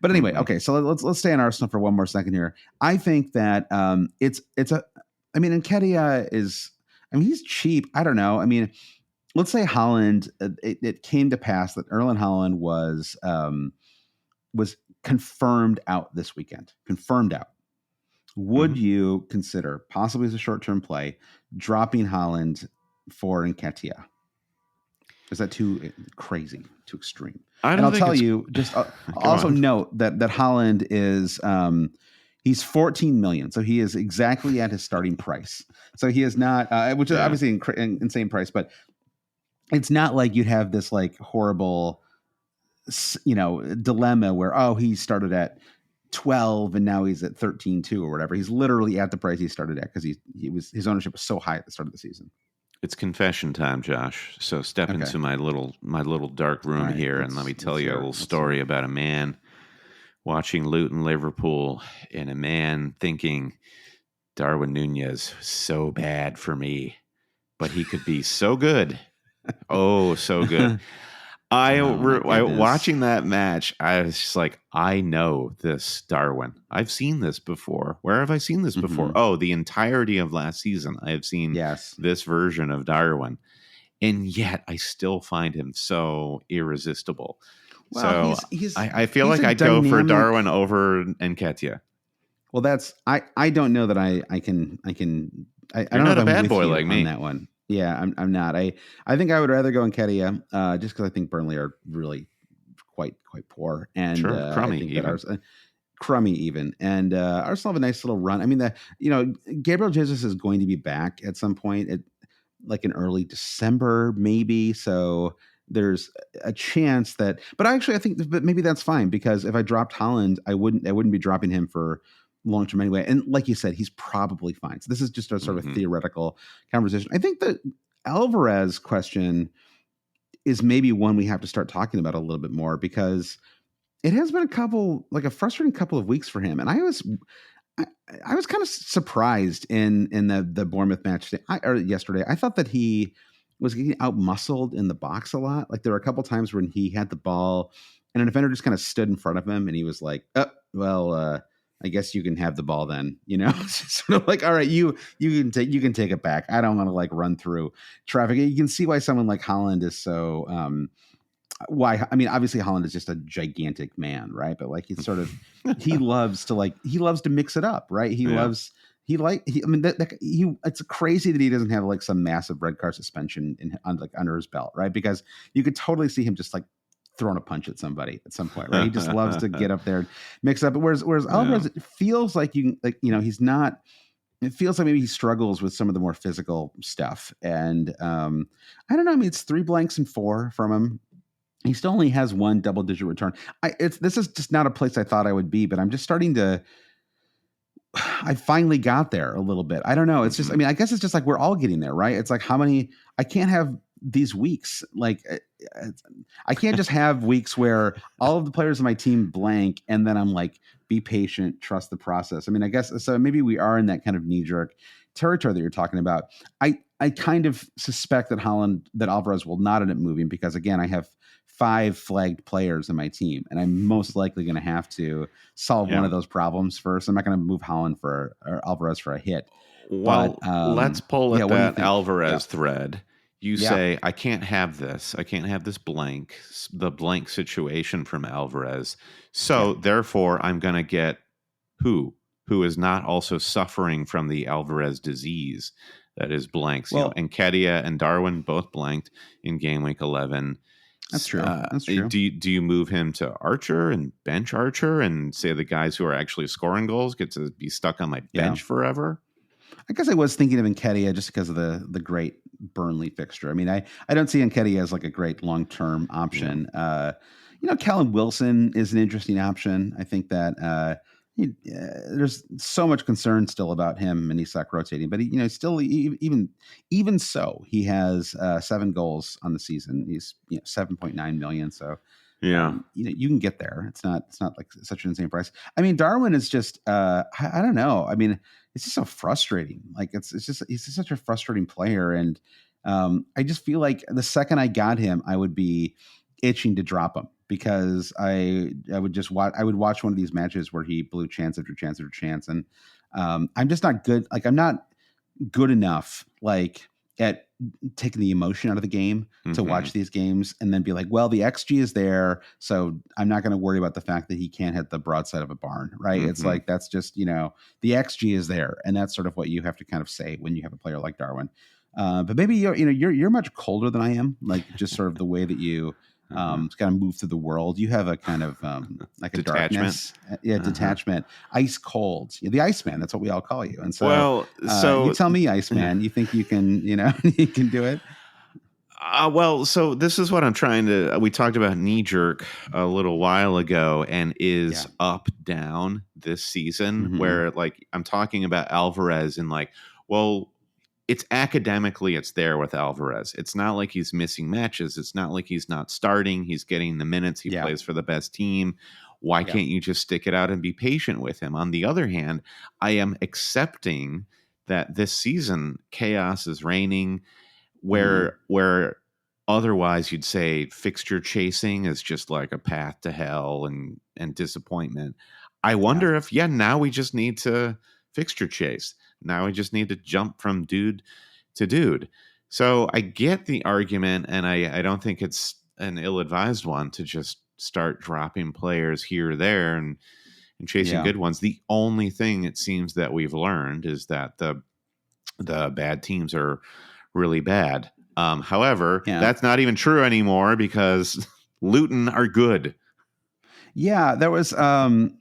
But anyway, okay. So let's stay on Arsenal for one more second here. I think that Nketiah is, he's cheap. I don't know. Let's say Haaland, it came to pass that Erling Haaland was confirmed out this weekend. Confirmed out. Would you consider, possibly as a short-term play, dropping Haaland for Nketiah? Is that too crazy, too extreme? I'll tell you, just also note that Haaland is he's 14 million, so he is exactly at his starting price. So he is not, which is obviously insane price, but it's not like you'd have this like horrible dilemma where he started at 12 and now he's at 13.2 or whatever. He's literally at the price he started at because his ownership was so high at the start of the season. It's confession time, Josh. So step into my little dark room here, and let me tell you a little story about a man watching Luton Liverpool and a man thinking Darwin Nunez so bad for me, but he could be so good. Oh, so good. Watching that match, I was just like, I know this Darwin. I've seen this before. Where have I seen this before? Oh, the entirety of last season. I have seen this version of Darwin. And yet I still find him so irresistible. Well, so I feel like I'd go for Darwin over Nketiah. Well, I don't know that I can I don't You're know not a bad boy like me on that one. Yeah, I'm not. I think I would rather go Nketiah just because I think Burnley are really quite poor and crummy even. Crummy even, and Arsenal have a nice little run. Gabriel Jesus is going to be back at some point, like in early December maybe. So there's a chance that, but I think that maybe that's fine because if I dropped Haaland, I wouldn't be dropping him for long term anyway. And like you said, he's probably fine. So this is just a sort of theoretical conversation. I think the Alvarez question is maybe one we have to start talking about a little bit more because it has been a frustrating couple of weeks for him. And I was kind of surprised in the Bournemouth match yesterday. I thought that he was getting out muscled in the box a lot. Like there were a couple times when he had the ball and a defender just kind of stood in front of him and he was like, I guess you can have the ball then, sort of like, all right, you can take it back. I don't want to like run through traffic. You can see why someone like Haaland is so, obviously Haaland is just a gigantic man, right? But like he's sort of, he loves to mix it up, right? It's crazy that he doesn't have like some massive red card suspension under his belt, right? Because you could totally see him just like throwing a punch at somebody at some point, right? He just loves to get up there and mix it up. But whereas Alvarez, it feels like he's not. It feels like maybe he struggles with some of the more physical stuff. And I don't know. It's 3 blanks and 4 from him. He still only has 1 double-digit return. This is just not a place I thought I would be, but I'm just starting to. I finally got there a little bit. I don't know. It's just. I guess it's just like we're all getting there, right? It's like how many. I can't have these weeks. Like I can't just have weeks where all of the players on my team blank and then I'm like, be patient, trust the process. I guess so. Maybe we are in that kind of knee-jerk territory that you're talking about. I kind of suspect that Alvarez will not end up moving because again, I have 5 flagged players in my team and I'm most likely going to have to solve one of those problems first. I'm not going to move Alvarez for a hit. Well, let's pull at that Alvarez thread. You say, I can't have this. I can't have this the blank situation from Alvarez. So therefore, I'm going to get who is not also suffering from the Alvarez disease that is blanks. Well, Nketiah and Darwin both blanked in game week 11. That's true. That's true. Do you move him to Archer and bench Archer and say the guys who are actually scoring goals get to be stuck on my bench forever? I guess I was thinking of Nketiah just because of the great Burnley fixture. I don't see Nketiah as like a great long-term option. Callum Wilson is an interesting option. I think that there's so much concern still about him and Isak rotating, but still even so, he has 7 goals on the season. He's 7.9 million. So Yeah. you can get there. It's not like such an insane price. I mean, Darwin is just I don't know. I mean, it's just so frustrating. Like he's just such a frustrating player, and I just feel like the second I got him, I would be itching to drop him, because I would just watch. I would watch one of these matches where he blew chance after chance after chance, and I'm just not good. Like I'm not good enough, like at taking the emotion out of the game to watch these games and then be like, well, the XG is there, so I'm not going to worry about the fact that he can't hit the broadside of a barn, right? It's like, that's just, the XG is there, and that's sort of what you have to kind of say when you have a player like Darwin. But maybe you're much colder than I am, like just sort of the way that you kind of move through the world. You have a kind of like a darkness, detachment, ice cold. You're the Iceman. That's what we all call you. And so, you tell me, Iceman, you think you can, you can do it? So this is what I'm trying to. We talked about knee jerk a little while ago, and is up down this season. Where like I'm talking about Alvarez and like, well, it's academically, it's there with Alvarez. It's not like he's missing matches. It's not like he's not starting. He's getting the minutes. He plays for the best team. Why can't you just stick it out and be patient with him? On the other hand, I am accepting that this season chaos is reigning, where otherwise you'd say fixture chasing is just like a path to hell and disappointment. I wonder if now we just need to fixture chase. Now we just need to jump from dude to dude. So I get the argument, and I don't think it's an ill-advised one to just start dropping players here or there and chasing good ones. The only thing it seems that we've learned is that the bad teams are really bad. However, that's not even true anymore, because Luton are good. Yeah, there was someone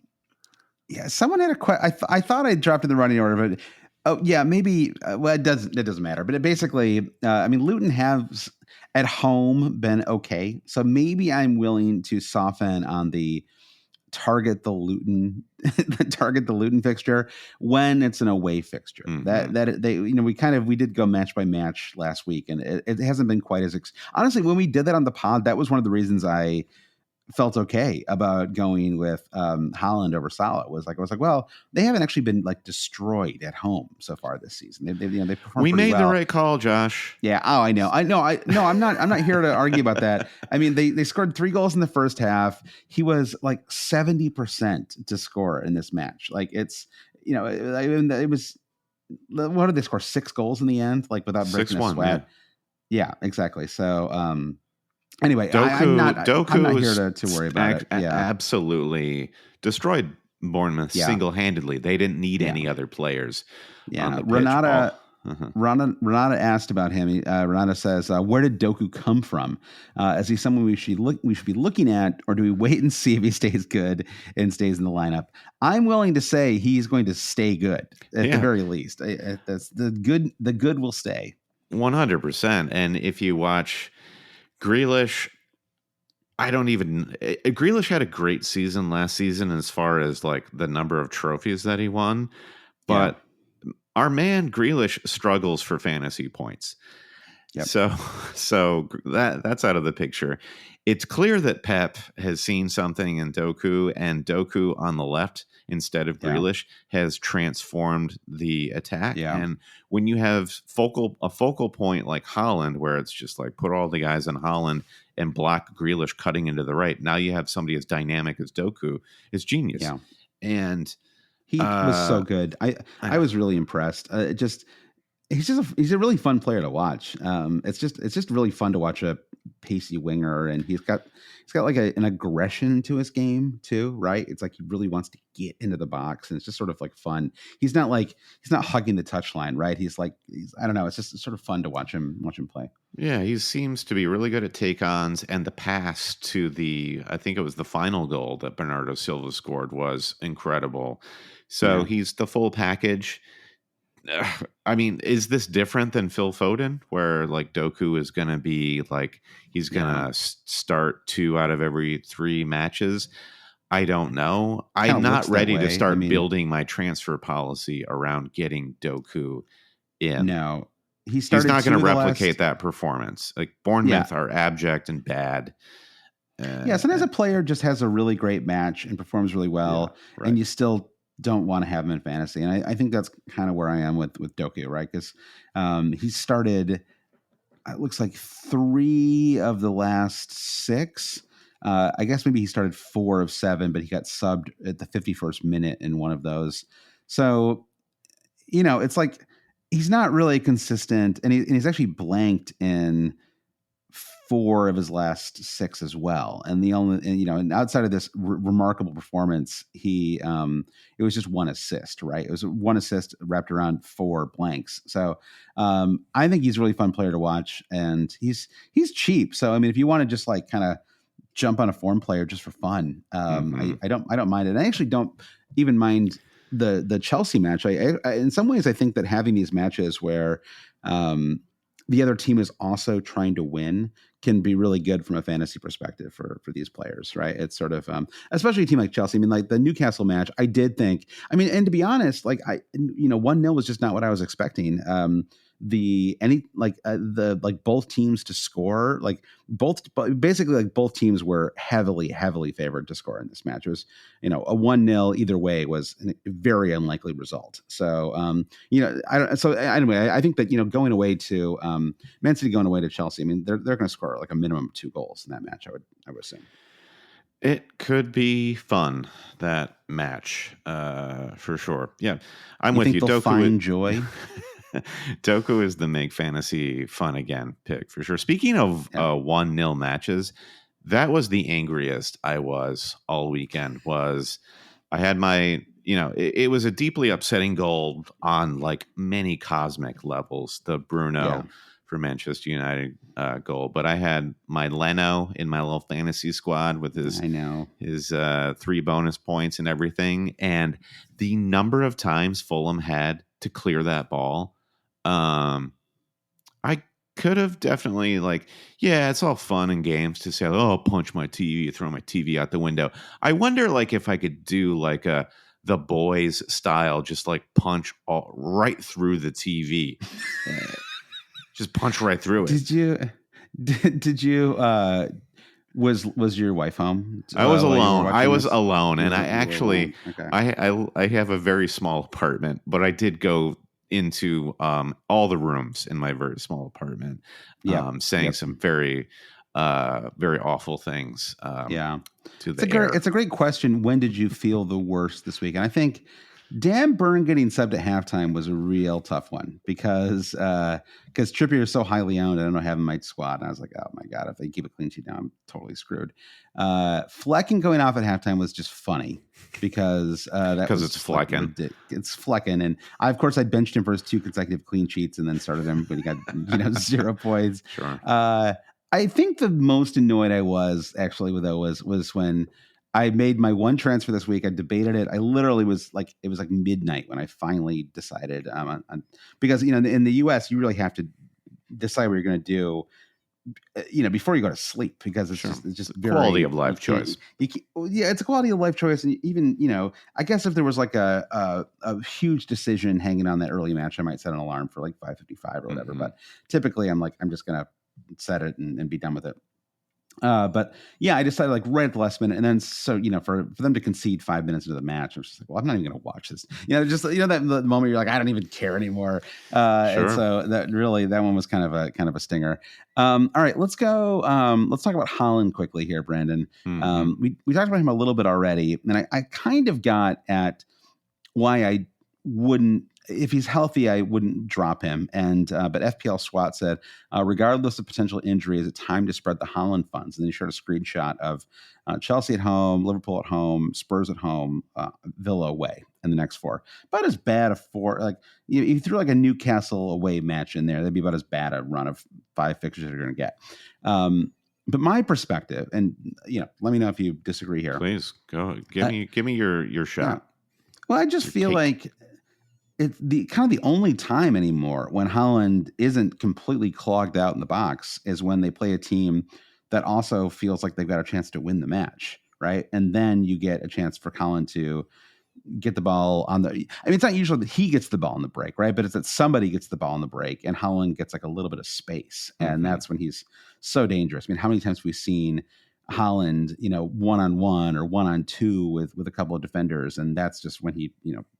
had a question. I thought I dropped in the running order, but maybe. Well, it doesn't matter. But it basically, I mean, Luton has at home been okay, so maybe I'm willing to soften on the target the Luton fixture when it's an away fixture. We did go match by match last week, and it hasn't been quite as honestly, when we did that on the pod, that was one of the reasons I felt okay about going with Holland over Salah. I was like, well, they haven't actually been like destroyed at home so far this season. They performed. We made well. the right call, Josh. Yeah. Oh, I know. I'm not here to argue about that. I mean, they scored 3 goals in the first half. He was like 70% to score in this match. Like it's, it was, what did they score? 6 goals in the end, like without breaking a sweat. Yeah, exactly. So, anyway, I'm not here to worry about it. Absolutely destroyed Bournemouth single-handedly. They didn't need any other players. On the pitch. Renata asked about him. Renata says, "Where did Doku come from? Is he someone we should be looking at, or do we wait and see if he stays good and stays in the lineup?" I'm willing to say he's going to stay good at the very least. That's the good. The good will stay 100%. And if you watch Grealish, Grealish had a great season last season as far as like the number of trophies that he won, but our man Grealish struggles for fantasy points. Yep. So that's out of the picture. It's clear that Pep has seen something in Doku, and Doku on the left instead of Grealish has transformed the attack. Yeah. And when you have a focal point like Holland, where it's just like put all the guys in Holland and block Grealish cutting into the right, now you have somebody as dynamic as Doku. It's genius. Yeah. And he was so good. I was really impressed. He's a really fun player to watch. It's just really fun to watch a pacey winger, and he's got like an aggression to his game too, right? It's like he really wants to get into the box, and it's just sort of like fun. He's not hugging the touchline, right? I don't know. It's just sort of fun to watch him play. Yeah, he seems to be really good at take-ons, and the pass to I think it was the final goal that Bernardo Silva scored was incredible. So he's the full package. I mean, is this different than Phil Foden, where like Doku is going to be like, he's going to start 2 out of every 3 matches? I don't know. Kinda I'm not looks that ready to way. I start mean, building my transfer policy around getting Doku in. no, he He's started not going 2 to of the replicate last. that performance. Like Yeah. Bournemouth are abject and bad. Yeah, sometimes a player just has a really great match and performs really well, right. and you still don't want to have him in fantasy. And I think that's kind of where I am with Doku, right? Because he started, it looks like 3 of the last 6. I guess maybe he started 4 of 7, but he got subbed at the 51st minute in one of those. So, it's like he's not really consistent, and he's actually blanked in 4 of his last 6 as well. And and outside of this remarkable performance, it was just 1 assist, right? It was 1 assist wrapped around 4 blanks. So I think he's a really fun player to watch, and he's cheap. So I mean, if you want to just like kind of jump on a form player just for fun, I don't mind it. And I actually don't even mind the Chelsea match. I in some ways I think that having these matches where the other team is also trying to win can be really good from a fantasy perspective for these players, right? It's sort of, especially a team like Chelsea. I mean, like the Newcastle match, I did think, and to be honest, like 1-0 was just not what I was expecting. Both teams to score, like basically like both teams were heavily favored to score in this match. It was, a 1-0 either way was a very unlikely result. So, anyway, I think that, going away to Man City going away to Chelsea, I mean, they're going to score like a minimum of 2 goals in that match. I would assume. It could be fun, that match, for sure. Yeah, I'm with you. Doku find joy. Doku is the make fantasy fun again pick for sure. Speaking of 1-0 matches, that was the angriest I was all weekend. I had my, it was a deeply upsetting goal on like many cosmic levels. The Bruno for Manchester United goal, but I had my Leno in my little fantasy squad with his 3 bonus points and everything, and the number of times Fulham had to clear that ball. I could have definitely it's all fun and games to say, oh, I'll punch my TV, throw my TV out the window. I wonder if I could do like the boys style, just like punch right through the TV. Just punch right through it. Did you was your wife home? I was alone. And I actually, I have a very small apartment, but I did go into all the rooms in my very small apartment, saying some very awful things. It's a great question. When did you feel the worst this week? And I think Dan Burn getting subbed at halftime was a real tough one because Trippier is so highly owned. I don't know, having my squad. And I was like, oh my God, if they keep a clean sheet now, I'm totally screwed. Flecken going off at halftime was just funny because it's Flecken. It's Flecken. And I benched him for his 2 consecutive clean sheets and then started him when he got 0 points. Sure. I think the most annoyed I was actually was when I made my one transfer this week. I debated it. I literally was like, it was like midnight when I finally decided because, in the US, you really have to decide what you're going to do, before you go to sleep, because it's just very quality of life choice. It's a quality of life choice. And even, I guess if there was like a huge decision hanging on that early match, I might set an alarm for like 5:55 or whatever. But typically I'm just going to set it and be done with it. But yeah, I decided like right at the last minute, and then for them to concede 5 minutes into the match, I'm just like, well, I'm not even going to watch this. That the moment you're like, I don't even care anymore. And so that one was kind of a stinger. All right, let's go. Let's talk about Haaland quickly here, Brandon. We talked about him a little bit already, and I kind of got at why I wouldn't. If he's healthy, I wouldn't drop him. But FPL SWAT said, regardless of potential injury, is it time to spread the Haaland funds? And then he showed a screenshot of Chelsea at home, Liverpool at home, Spurs at home, Villa away in the next 4. About as bad a 4. Like if you threw like a Newcastle away match in there, that'd be about as bad a run of 5 fixtures you're going to get. But my perspective, and let me know if you disagree here. Please go. Give me your shot. Well, I just feel like it's the only time anymore when Haaland isn't completely clogged out in the box is when they play a team that also feels like they've got a chance to win the match, right? And then you get a chance for Haaland to get the ball on the. I mean, it's not usually that he gets the ball on the break, right? But it's that somebody gets the ball on the break, and Haaland gets like a little bit of space, and that's when he's so dangerous. I mean, how many times have we seen Haaland, 1-on-1 or 1-on-2 with a couple of defenders, and that's just when he,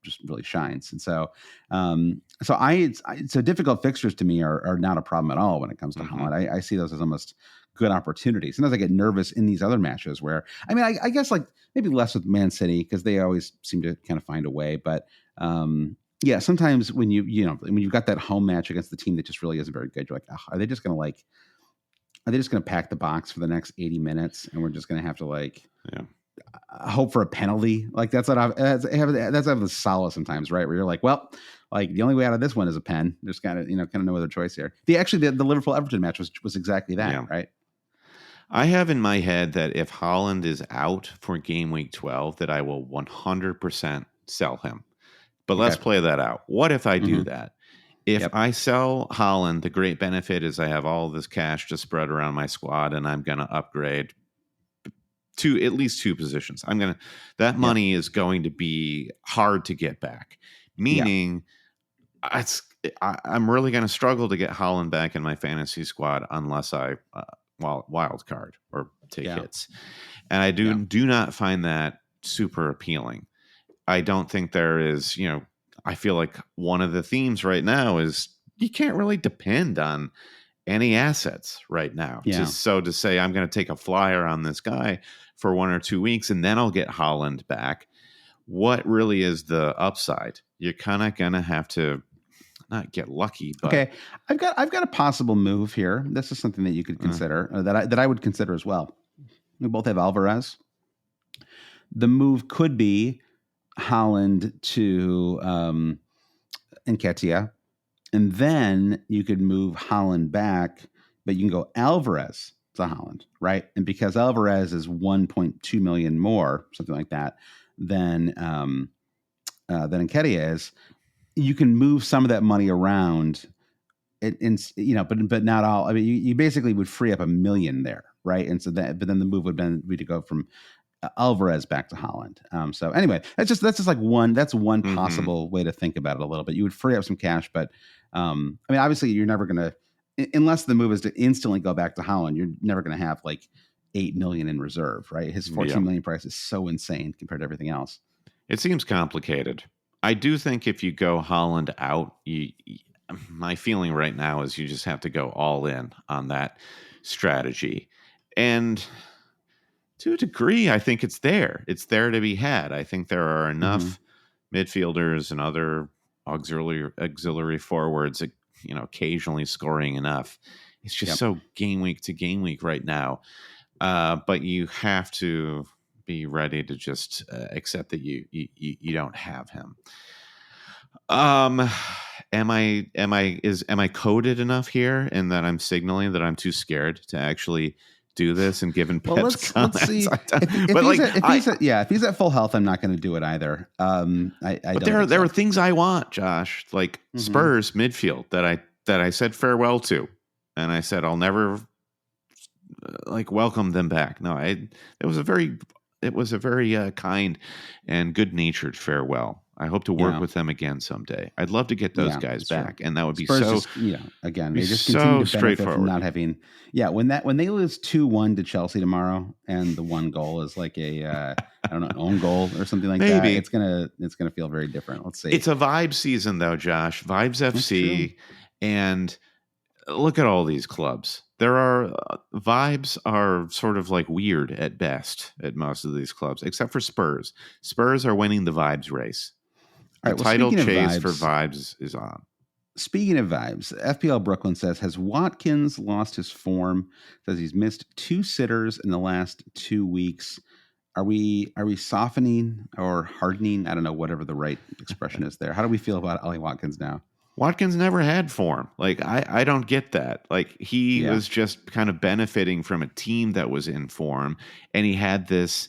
just really shines. And so, so difficult fixtures to me are not a problem at all when it comes to Haaland. I see those as almost good opportunities. Sometimes I get nervous in these other matches where, I mean, I guess like maybe less with Man City because they always seem to kind of find a way. But yeah, sometimes when when you've got that home match against the team that just really isn't very good, you're like, are they just going to pack the box for the next 80 minutes and we're just going to have to hope for a penalty? Like that's what that's the solace sometimes, right? Where you're like, well, like the only way out of this one is a pen. There's kind of no other choice here. The Liverpool Everton match was exactly that, right? I have in my head that if Haaland is out for game week 12, that I will 100% sell him. But let's play that out. What if I do that? If I sell Haaland, the great benefit is I have all this cash to spread around my squad, and I'm going to upgrade to at least 2 positions. That money is going to be hard to get back. Meaning, I'm really going to struggle to get Haaland back in my fantasy squad unless I wild card or take hits. And I do not find that super appealing. I don't think there is, I feel like one of the themes right now is you can't really depend on any assets right now. So to say I'm going to take a flyer on this guy for 1 or 2 weeks and then I'll get Haaland back. What really is the upside? You're kind of going to have to not get lucky. But okay, I've got a possible move here. This is something that you could consider, that I would consider as well. We both have Alvarez. The move could be Haaland to Nketiah, and then you could move Haaland back, but you can go Alvarez to Haaland, right? And because Alvarez is 1.2 million more, something like that, than Nketiah is, you can move some of that money around, but not all. I mean, you basically would free up $1 million there, right? And so but then the move would be to go from Alvarez back to Haaland. So anyway, that's just like one possible way to think about it a little bit. You would free up some cash, but I mean, obviously, you're never going to, unless the move is to instantly go back to Haaland, you're never going to have like 8 million in reserve, right? His 14 million price is so insane compared to everything else. It seems complicated. I do think if you go Haaland out, my feeling right now is you just have to go all in on that strategy. And to a degree, I think it's there. It's there to be had. I think there are enough midfielders and other auxiliary forwards, occasionally scoring enough. It's just so game week to game week right now. But you have to be ready to just accept that you don't have him. Am I coded enough here in that I'm signaling that I'm too scared to actually do this and given Pep's comments? Let's see. If he's at full health, I'm not going to do it either. But there are things I want, Josh, like Spurs midfield that I said farewell to, and I said I'll never welcome them back. No, it was a very kind and good-natured farewell. I hope to work with them again someday. I'd love to get those guys back, true. And that would be Spurs again, they just continue to benefit from not having. Yeah, when they lose 2-1 to Chelsea tomorrow, and the one goal is like a an own goal or something like that, it's gonna feel very different. Let's see. It's a vibe season though, Josh. Vibes FC, and look at all these clubs. There are vibes are sort of like weird at best at most of these clubs, except for Spurs. Spurs are winning the vibes race. The title chase for vibes is on. Speaking of vibes, FPL Brooklyn says, has Watkins lost his form? Says he's missed 2 sitters in the last 2 weeks. Are we softening or hardening? I don't know, whatever the right expression is there. How do we feel about Ollie Watkins now? Watkins never had form. Like, I don't get that. Like, he was just kind of benefiting from a team that was in form, and he had this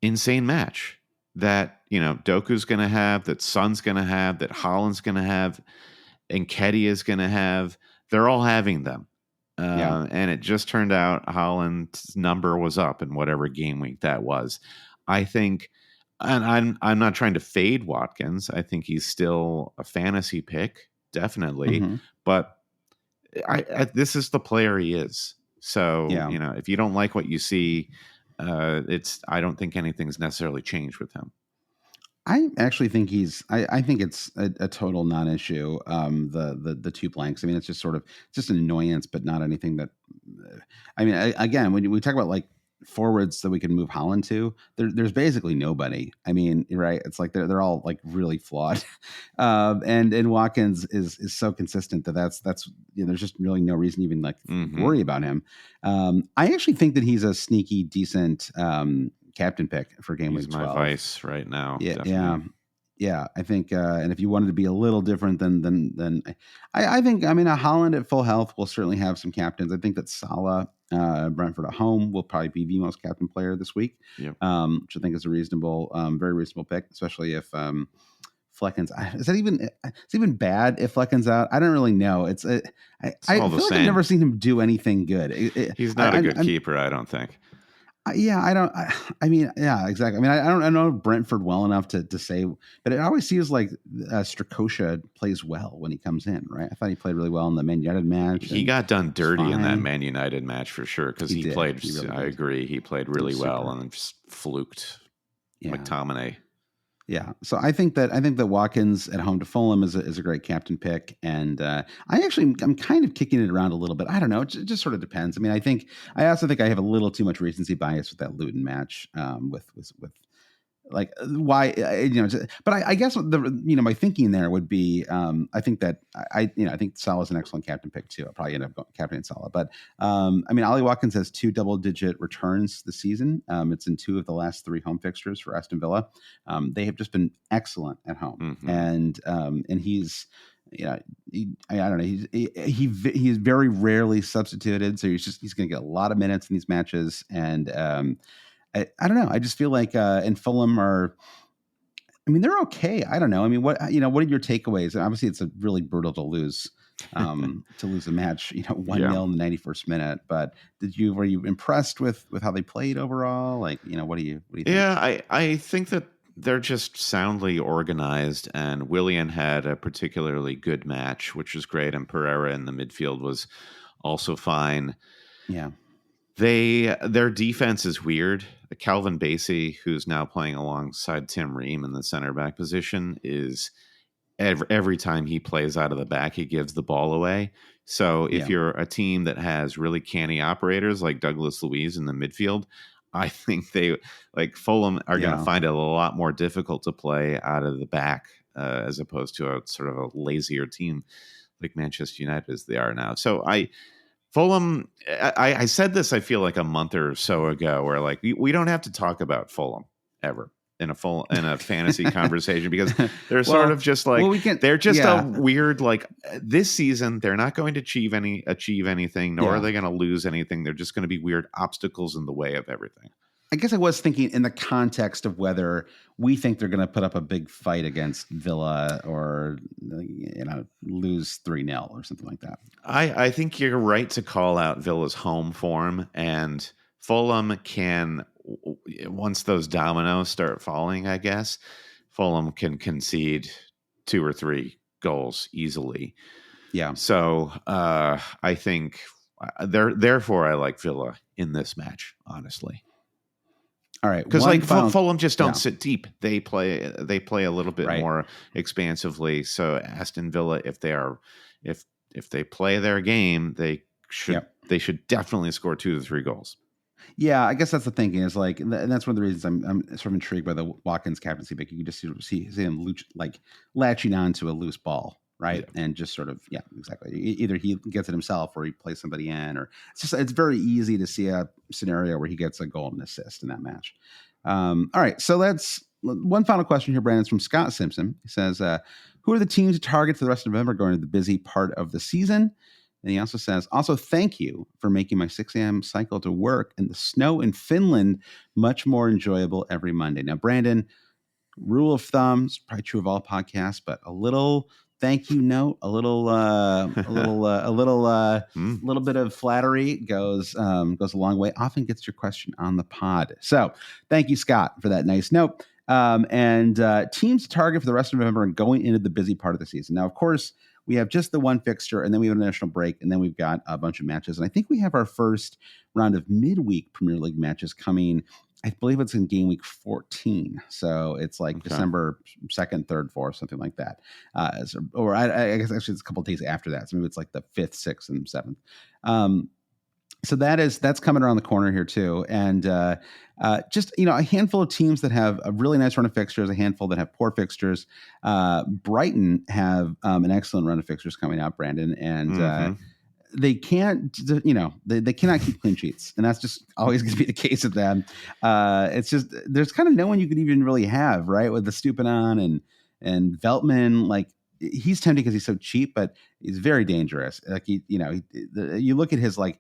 insane match that, Doku's going to have, that Son's going to have, that Haaland's going to have, and Nketiah is going to have. They're all having them. And it just turned out Holland's number was up in whatever game week that was. I think, and I'm not trying to fade Watkins. I think he's still a fantasy pick, definitely. Mm-hmm. But this is the player he is. So, if you don't like what you see, I don't think anything's necessarily changed with him. I actually think I think it's a total non-issue. The two blanks. I mean, it's just sort of just an annoyance, but not anything that. I mean, again, when we talk about like forwards that we can move Holland to, there's basically nobody. I mean, right? It's like they're all like really flawed, and Watkins is so consistent that's there's just really no reason to even like worry about him. I actually think that he's a sneaky decent captain pick for game week 12. My vice right now. Yeah. I think, and if you wanted to be a little different than I think, I mean, a Holland at full health will certainly have some captains. I think that Salah, Brentford at home will probably be the most captain player this week, which I think is a reasonable, very reasonable pick, especially if Fleckens. It's even bad if Fleckens out. I don't really know. I feel like I've never seen him do anything good. He's not a good keeper, I don't think. I mean, exactly. I mean, I don't know Brentford well enough to say, but it always seems like Strakosha plays well when he comes in, right? I thought he played really well in the Man United match. He got done dirty in that Man United match for sure because he played. I agree, he played really well and just fluked McTominay. Yeah, so I think that Watkins at home to Fulham is a great captain pick, and I'm kind of kicking it around a little bit. I don't know, it just sort of depends. I mean, I also think I have a little too much recency bias with that Luton match with like why but I guess my thinking there would be I think that I think Salah's an excellent captain pick too. I'll probably end up going captain Salah, but I mean, Ollie Watkins has 2 double-digit returns this season. It's in 2 of the last 3 home fixtures for Aston Villa. They have just been excellent at home, and he's I don't know. He's very rarely substituted, so he's going to get a lot of minutes in these matches, and I don't know. I just feel like and Fulham they're okay. I don't know. I mean, what are your takeaways? Obviously, it's really brutal to lose a match, 1-0 in the 91st minute. But were you impressed with how they played overall? Like, what do you think? Yeah, I think that they're just soundly organized, and Willian had a particularly good match, which was great, and Pereira in the midfield was also fine. Yeah. Their defense is weird. Calvin Bassey, who's now playing alongside Tim Ream in the center back position, is every time he plays out of the back, he gives the ball away. So if you're a team that has really canny operators like Douglas Luiz in the midfield, I think Fulham are going to find it a lot more difficult to play out of the back as opposed to a sort of a lazier team like Manchester United as they are now. So Fulham, I said this, I feel like a month or so ago, where like we don't have to talk about Fulham ever in a fantasy conversation because they're sort of just like they're just a weird like this season they're not going to achieve anything, nor are they going to lose anything. They're just going to be weird obstacles in the way of everything. I guess I was thinking in the context of whether we think they're going to put up a big fight against Villa or lose 3-0 or something like that. I think you're right to call out Villa's home form, and Fulham can, once those dominoes start falling, I guess Fulham can concede 2 or 3 goals easily. Yeah. So I think therefore I like Villa in this match, honestly. All right, because Fulham just don't sit deep. They play a little bit more expansively. So Aston Villa, if they play their game, they should definitely score 2 to 3 goals. Yeah, I guess that's the thinking. Is like, and that's one of the reasons I'm sort of intrigued by the Watkins captaincy pick. You can just see him latching on to a loose ball. Right. Yeah. And just sort of, exactly. Either he gets it himself or he plays somebody in, or it's very easy to see a scenario where he gets a goal and assist in that match. All right. So that's one final question here, Brandon. It's from Scott Simpson. He says, who are the teams to target for the rest of November going into the busy part of the season? And he also says, thank you for making my 6 a.m. cycle to work in the snow in Finland much more enjoyable every Monday. Now, Brandon, rule of thumb, it's probably true of all podcasts, but a little thank you note, a little bit of flattery goes a long way. Often gets your question on the pod. So thank you, Scott, for that nice note. And teams to target for the rest of November and going into the busy part of the season. Now, of course, we have just the one fixture, and then we have a national break, and then we've got a bunch of matches. And I think we have our first round of midweek Premier League matches coming. I believe it's in game week 14. So it's like December 2nd, 3rd, 4th, something like that. Or I guess actually it's a couple of days after that. So maybe it's like the 5th, 6th, and 7th. So that's coming around the corner here too. And just, a handful of teams that have a really nice run of fixtures, a handful that have poor fixtures. Brighton have an excellent run of fixtures coming out, Brandon. And they can't, they cannot keep clean sheets. And that's just always going to be the case with them. It's just, there's kind of no one you could even really have, right? With the Stupinan and Veltman, like, he's tempting because he's so cheap, but he's very dangerous. Like, you look at his, like,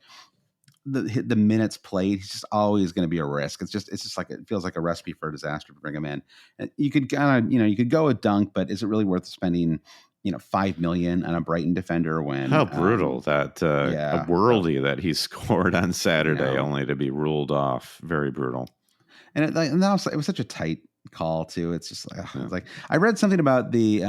the minutes played, he's just always going to be a risk. It's just like, it feels like a recipe for a disaster to bring him in. And you could kind of, you could go with Dunk, but is it really worth spending, $5 million on a Brighton defender when how brutal that a worldie that he scored on Saturday, only to be ruled off. Very brutal. And it was such a tight call too. It's just like I read something about the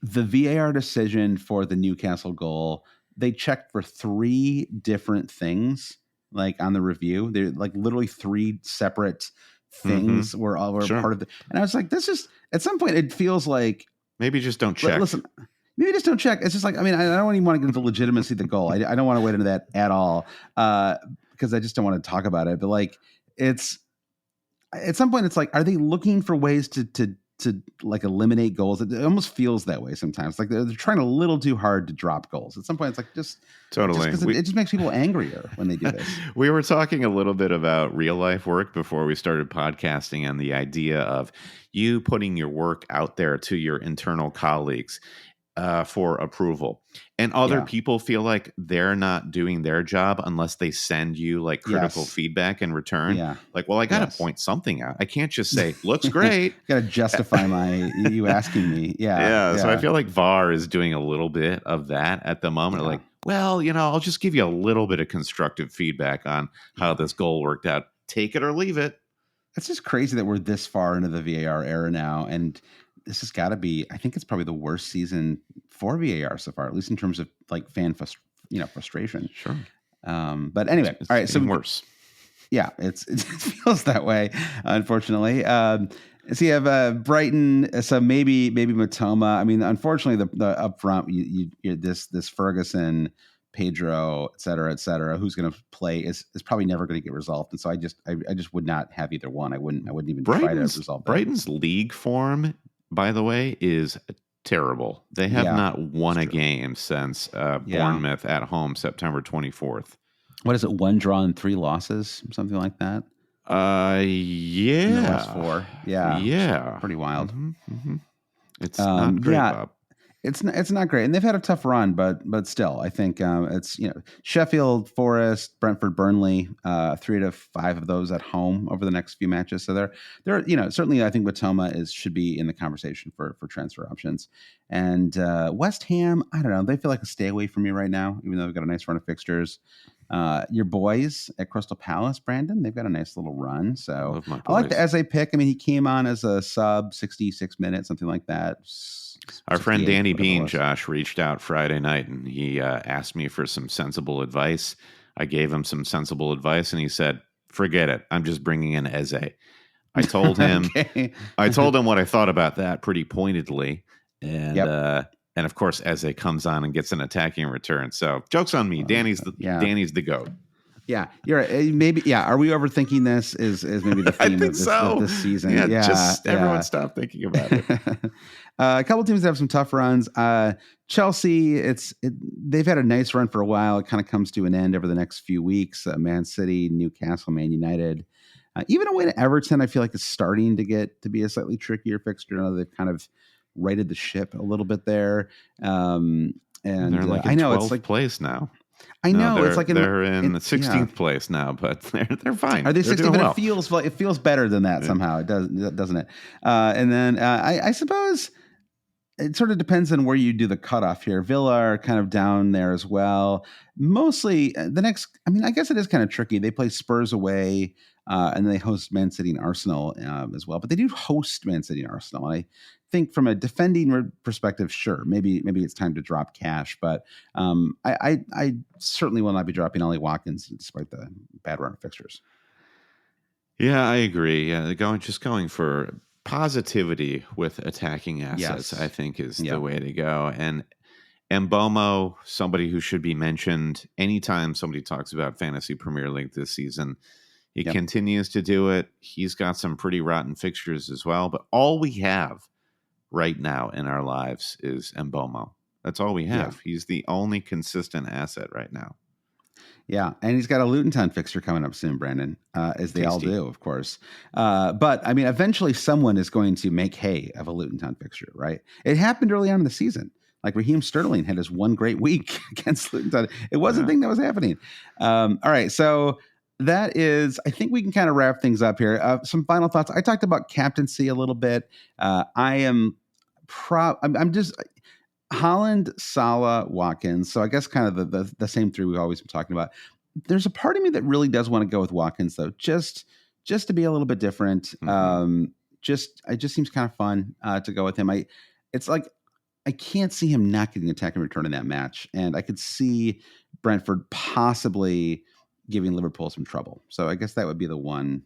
VAR decision for the Newcastle goal. They checked for 3 different things, like on the review. They're like literally 3 separate things were part of it. And I was like, this is, at some point it feels like, maybe just don't check. Listen, maybe just don't check. It's just like, I mean, I don't even want to get into legitimacy of the goal. I don't want to wade into that at all because I just don't want to talk about it. But like, it's at some point, it's like, are they looking for ways to like eliminate goals? It almost feels that way sometimes. Like they're trying a little too hard to drop goals. At some point, it's like just totally. It just makes people angrier when they do this. We were talking a little bit about real life work before we started podcasting, and the idea of you putting your work out there to your internal colleagues for approval, and other people feel like they're not doing their job unless they send you like critical feedback in return. Like, well, I got to point something out. I can't just say looks great. Got to justify you asking me. So I feel like VAR is doing a little bit of that at the moment. Like, well, I'll just give you a little bit of constructive feedback on how this goal worked out. Take it or leave it. It's just crazy that we're this far into the VAR era now, and this has got to be, I think it's probably the worst season for VAR so far, at least in terms of like fan frustration. Sure. But anyway, it's all right. So worse. Yeah, it feels that way, unfortunately. So you have Brighton. So maybe Matoma. I mean, unfortunately, the up front, you this Ferguson, Pedro, et cetera, who's going to play is probably never going to get resolved. And so I just would not have either one. I wouldn't even try to resolve that. Brighton's league form, by the way, is terrible. They have not won a game since Bournemouth at home, September 24th. What is it? 1 draw and 3 losses, something like that. Yeah. In the last 4. Yeah. Pretty wild. It's not great, Bob. It's not great, and they've had a tough run, but still, I think it's Sheffield, Forest, Brentford, Burnley, 3 to 5 of those at home over the next few matches. So they're certainly, I think Matoma should be in the conversation for transfer options. And West Ham, I don't know, they feel like a stay away from me right now, even though they've got a nice run of fixtures. Your boys at Crystal Palace, Brandon, they've got a nice little run. So I like the Eze pick. I mean, he came on as a sub, 66 minutes, something like that. Our friend Danny Bean, Josh, reached out Friday night, and he asked me for some sensible advice. I gave him some sensible advice, and he said, forget it. I'm just bringing in Eze. I told him what I thought about that pretty pointedly. And of course, Eze comes on and gets an attacking return. So joke's on me. Danny's the GOAT. Yeah, you're right. Maybe, Are we overthinking this? Is maybe the theme of this season? Everyone stop thinking about it. A couple teams that have some tough runs. Chelsea, they've had a nice run for a while. It kind of comes to an end over the next few weeks. Man City, Newcastle, Man United, even away to Everton. I feel like it's starting to get to be a slightly trickier fixture. Now they've kind of righted the ship a little bit there. And they're like in 12th place now. I know it's like they're in the 16th place now, but they're fine. Are they 16th? But well. it feels better than that somehow. It does, doesn't it? And then I suppose it sort of depends on where you do the cutoff here. Villa are kind of down there as well. Mostly the next, I mean, I guess it is kind of tricky. They play Spurs away and they host Man City and Arsenal as well. But they do host Man City and Arsenal. And I think from a defending perspective, sure, maybe it's time to drop cash. But I certainly will not be dropping Ollie Watkins despite the bad run of fixtures. Yeah, I agree. Yeah, going for positivity with attacking assets, Yes. I think is the way to go. And Mbomo, somebody who should be mentioned anytime somebody talks about Fantasy Premier League this season. He continues to do it. He's got some pretty rotten fixtures as well. But all we have right now in our lives is Mbomo. That's all we have. Yeah. He's the only consistent asset right now. Yeah, and he's got a Luton Town fixture coming up soon, Brandon, as they all do, of course. But, I mean, eventually someone is going to make hay of a Luton Town fixture, right? It happened early on in the season. Like Raheem Sterling had his one great week against Luton Town. It was a thing that was happening. All right, so that is, I think we can kind of wrap things up here. Some final thoughts. I talked about captaincy a little bit. I'm just... Haaland, Salah, Watkins. So I guess kind of the same three we've always been talking about. There's a part of me that really does want to go with Watkins though, just to be a little bit different. Mm-hmm. It just seems kind of fun to go with him. It's like I can't see him not getting attack and return in that match, and I could see Brentford possibly giving Liverpool some trouble. So I guess that would be the one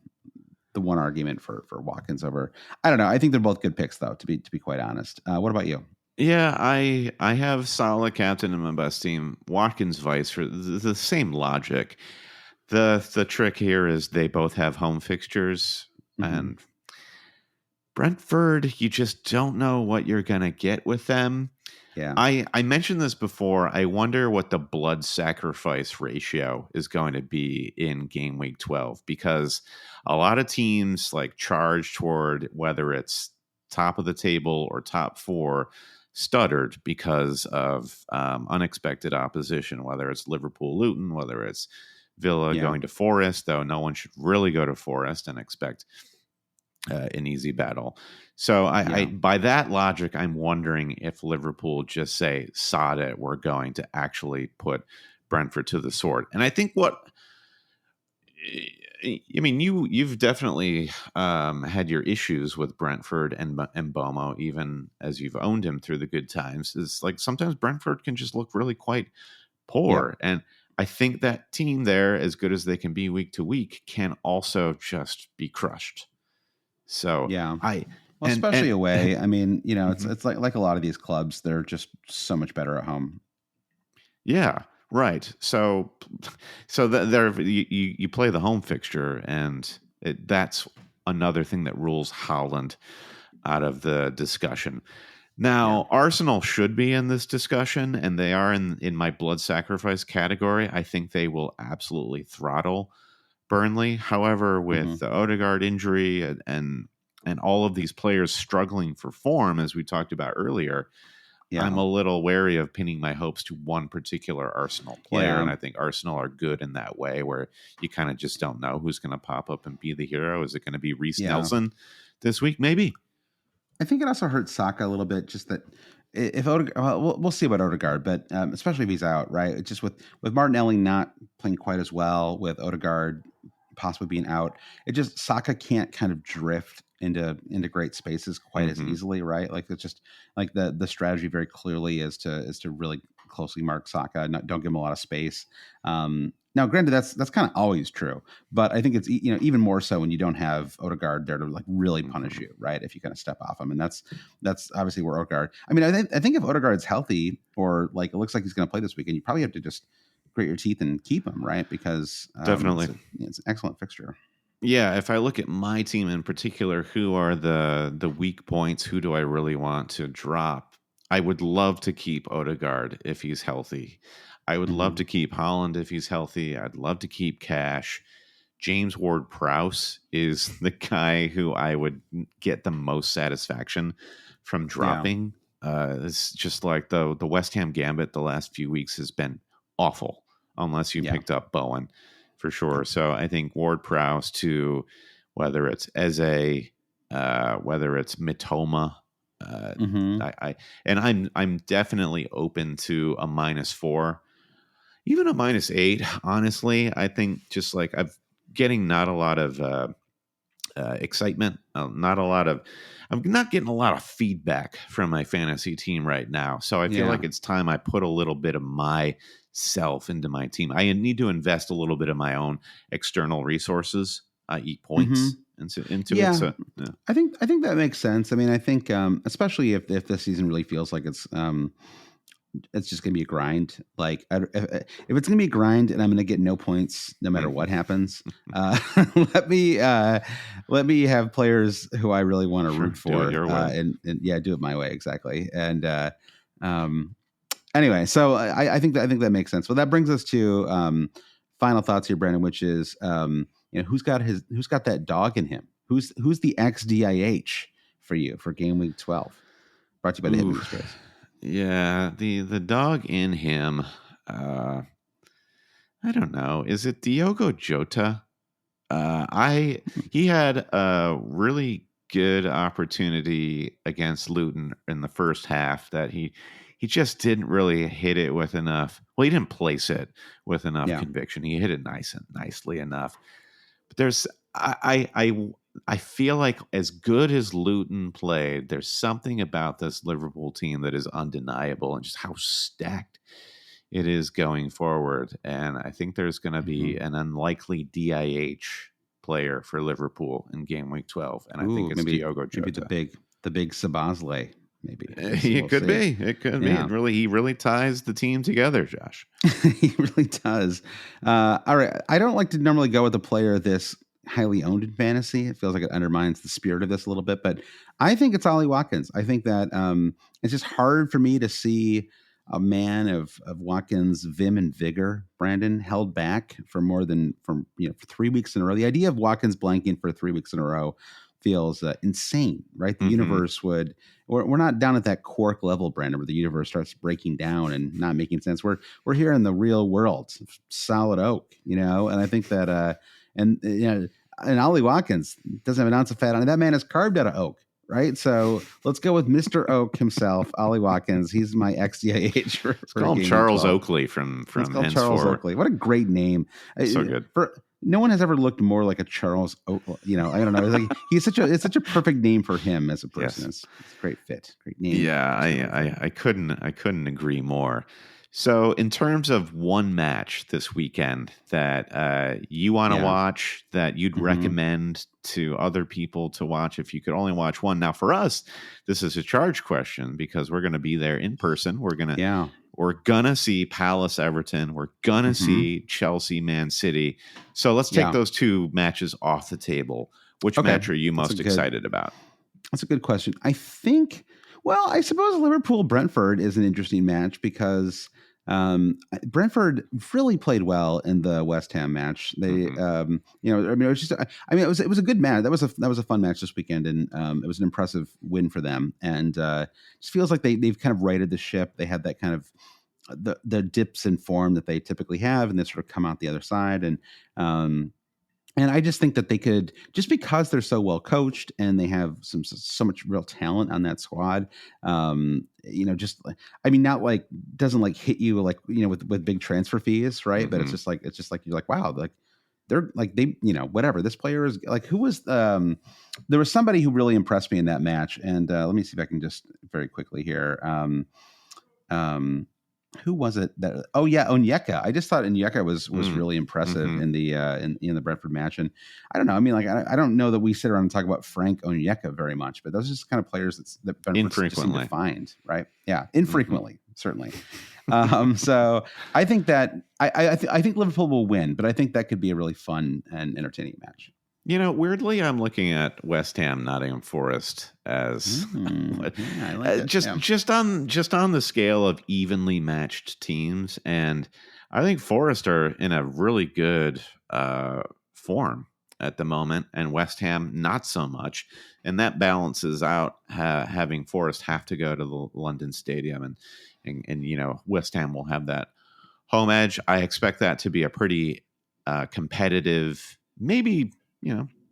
argument for Watkins over. I don't know. I think they're both good picks though, to be quite honest. What about you? Yeah, I have Salah captain in my best team, Watkins vice for the same logic. The trick here is they both have home fixtures, and Brentford, you just don't know what you're going to get with them. Yeah. I mentioned this before. I wonder what the blood sacrifice ratio is going to be in game week 12, because a lot of teams like charge toward whether it's top of the table or top four stuttered because of unexpected opposition, whether it's Liverpool, Luton, whether it's Villa going to Forest, though no one should really go to Forest and expect an easy battle. So I by that logic, I'm wondering if Liverpool just say, sod it, we're going to actually put Brentford to the sword. And I think you've definitely had your issues with Brentford and Mbomo, even as you've owned him through the good times. Is like sometimes Brentford can just look really quite poor. And I think that team there, as good as they can be week to week, can also just be crushed. So especially away. I mean, it's like a lot of these clubs, they're just so much better at home. Yeah. Right. So there you play the home fixture, and that's another thing that rules Haaland out of the discussion. Now, Arsenal should be in this discussion, and they are in my blood sacrifice category. I think they will absolutely throttle Burnley. However, with the Odegaard injury and all of these players struggling for form, as we talked about earlier, I'm a little wary of pinning my hopes to one particular Arsenal player. And I think Arsenal are good in that way, where you kind of just don't know who's going to pop up and be the hero. Is it going to be Reece Nelson this week? Maybe. I think it also hurts Saka a little bit, just that if Odegaard, we'll see about Odegaard, but especially if he's out, right? It's just with Martinelli not playing quite as well, with Odegaard possibly being out, it just Saka can't kind of drift into great spaces quite as easily, right? Like it's just like the strategy very clearly is to really closely mark Saka, don't give him a lot of space. Now, granted, that's kind of always true, but I think it's even more so when you don't have Odegaard there to like really punish you, right? If you kind of step off him, and that's obviously where Odegaard. I mean, I think if Odegaard's healthy or like it looks like he's going to play this weekend, you probably have to just grit your teeth and keep him, right? Because definitely it's an excellent fixture. Yeah, if I look at my team in particular, who are the weak points? Who do I really want to drop? I would love to keep Odegaard if he's healthy. I would love to keep Haaland if he's healthy. I'd love to keep Cash. James Ward-Prowse is the guy who I would get the most satisfaction from dropping. It's just like the West Ham gambit the last few weeks has been awful, unless you picked up Bowen. For sure. So I think Ward-Prowse to whether it's Eze, whether it's Mitoma, Mm-hmm. I'm definitely open to a -4, even a -8. Honestly, I think just like I'm getting not a lot of excitement, not a lot of. I'm not getting a lot of feedback from my fantasy team right now, so I feel Yeah. like it's time I put a little bit of myself into my team. I need to invest a little bit of my own external resources, i.e., Mm-hmm. points into it. Yeah. So yeah. I think that makes sense. I mean, I think especially if this season really feels like it's just gonna be a grind. Like if it's gonna be a grind and I'm gonna get no points no matter what happens, let me have players who I really want to root Do for, it your way. and yeah, do it my way exactly. And um, anyway, so I think that makes sense. Well, that brings us to final thoughts here, Brandon, which is who's got that dog in him? Who's the XDIH for you for game week 12? Brought to you by the Ooh. Hitman Express. Yeah, the dog in him. I don't know. Is it Diogo Jota? He had a really good opportunity against Luton in the first half that he just didn't really hit it with enough. Well, he didn't place it with enough conviction. He hit it nicely enough. But there's I feel like as good as Luton played, there's something about this Liverpool team that is undeniable, and just how stacked it is going forward. And I think there's going to be an unlikely DIH player for Liverpool in game week 12. And I think it's Diogo Jota. Maybe the big Sabazle. Maybe it could be. It could be. He really ties the team together, Josh. He really does. All right. I don't like to normally go with a player this highly owned in fantasy. It feels like it undermines the spirit of this a little bit, but I think it's Ollie Watkins. I think that it's just hard for me to see a man of Watkins' vim and vigor, Brandon, held back for for 3 weeks in a row. The idea of Watkins blanking for 3 weeks in a row feels insane, right? The universe would. We're not down at that quark level, Brandon, where the universe starts breaking down and not making sense. We're here in the real world, solid oak, and I think that and Ollie Watkins doesn't have an ounce of fat on it. That man is carved out of oak. Right, so let's go with Mr. Oak himself, Ollie Watkins. He's my XDIH. Let's call him Charles Oakley from henceforth. Charles Oakley. What a great name! So good. No one has ever looked more like a Charles Oakley. I don't know. It's such a perfect name for him as a person. Yes. It's a great fit, great name. Yeah, I couldn't agree more. So, in terms of one match this weekend that you want to watch, that you'd recommend to other people to watch if you could only watch one. Now, for us, this is a charge question because we're going to be there in person. We're gonna see Palace Everton. We're gonna see Chelsea Man City. So let's take those two matches off the table. Which match are you most excited about? That's a good question. I think. Well, I suppose Liverpool Brentford is an interesting match because Brentford really played well in the West Ham match. They, it was just, it was a good match. That was a fun match this weekend, and it was an impressive win for them. And just feels like they've kind of righted the ship. They had that kind of the dips in form that they typically have, and they sort of come out the other side. And I just think that they could, just because they're so well coached and they have so much real talent on that squad, not like doesn't like hit you like, with big transfer fees, right? But it's just like you're like, wow, like they're like whatever. This player is like, who was there was somebody who really impressed me in that match, and let me see if I can just very quickly here. Who was it that? Oh yeah, Onyeka. I just thought Onyeka was really impressive in the Brentford match, and I don't know. I mean, like I don't know that we sit around and talk about Frank Onyeka very much, but those are just kind of players that infrequently find, right? Yeah, infrequently, certainly. So I think that I think Liverpool will win, but I think that could be a really fun and entertaining match. Weirdly, I'm looking at West Ham Nottingham Forest as just on the scale of evenly matched teams, and I think Forest are in a really good form at the moment, and West Ham not so much, and that balances out having Forest have to go to the London Stadium, and West Ham will have that home edge. I expect that to be a pretty competitive, maybe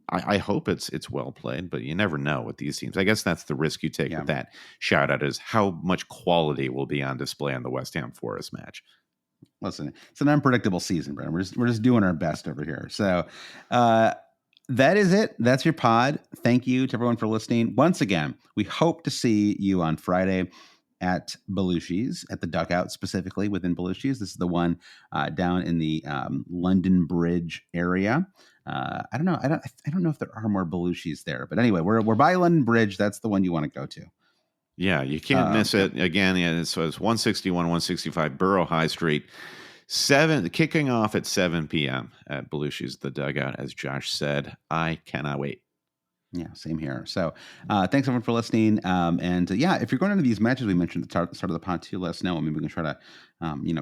I hope it's well played, but you never know with these teams. I guess that's the risk you take with that shout out, is how much quality will be on display on the West Ham Forest match. Listen, it's an unpredictable season, Brandon. We're just doing our best over here. So that is it. That's your pod. Thank you to everyone for listening. Once again, we hope to see you on Friday at Belushi's, at the Dugout, specifically within Belushi's. This is the one down in the London Bridge area. I don't know. I don't know if there are more Belushi's there, but anyway, we're by London Bridge. That's the one you want to go to. Yeah, you can't miss it. Again, so it's 161, 165 Borough High Street. Kicking off at 7 p.m. at Belushi's, the Dugout, as Josh said. I cannot wait. Yeah, same here. So thanks everyone for listening. And if you're going into these matches we mentioned at the start of the pod too, let us know. I mean, we can try to,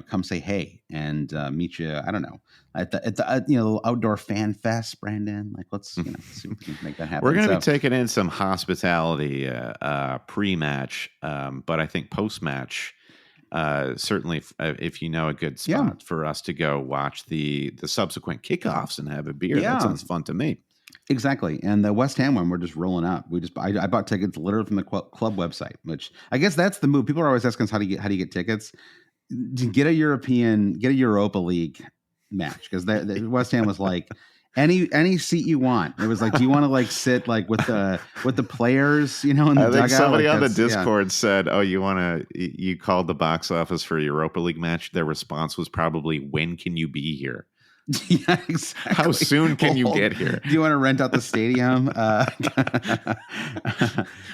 come say hey and meet you. I don't know, at the outdoor fan fest, Brandon. Like, let's see if we can make that happen. We're going to be taking in some hospitality pre-match, but I think post-match, certainly if you know a good spot for us to go watch the subsequent kickoffs and have a beer. That sounds fun to me. Exactly. And the West Ham one, we're just rolling up. I bought tickets literally from the club website, which I guess that's the move. People are always asking us how do you get tickets. To get a Europa League match, because the West Ham was like, any seat you want. It was like, do you want to like sit like with the players, in the dugout? I think somebody on the Discord said, "Oh, you called the box office for a Europa League match." Their response was probably, "When can you be here?" Yeah, exactly. How soon can you get here? Do you want to rent out the stadium?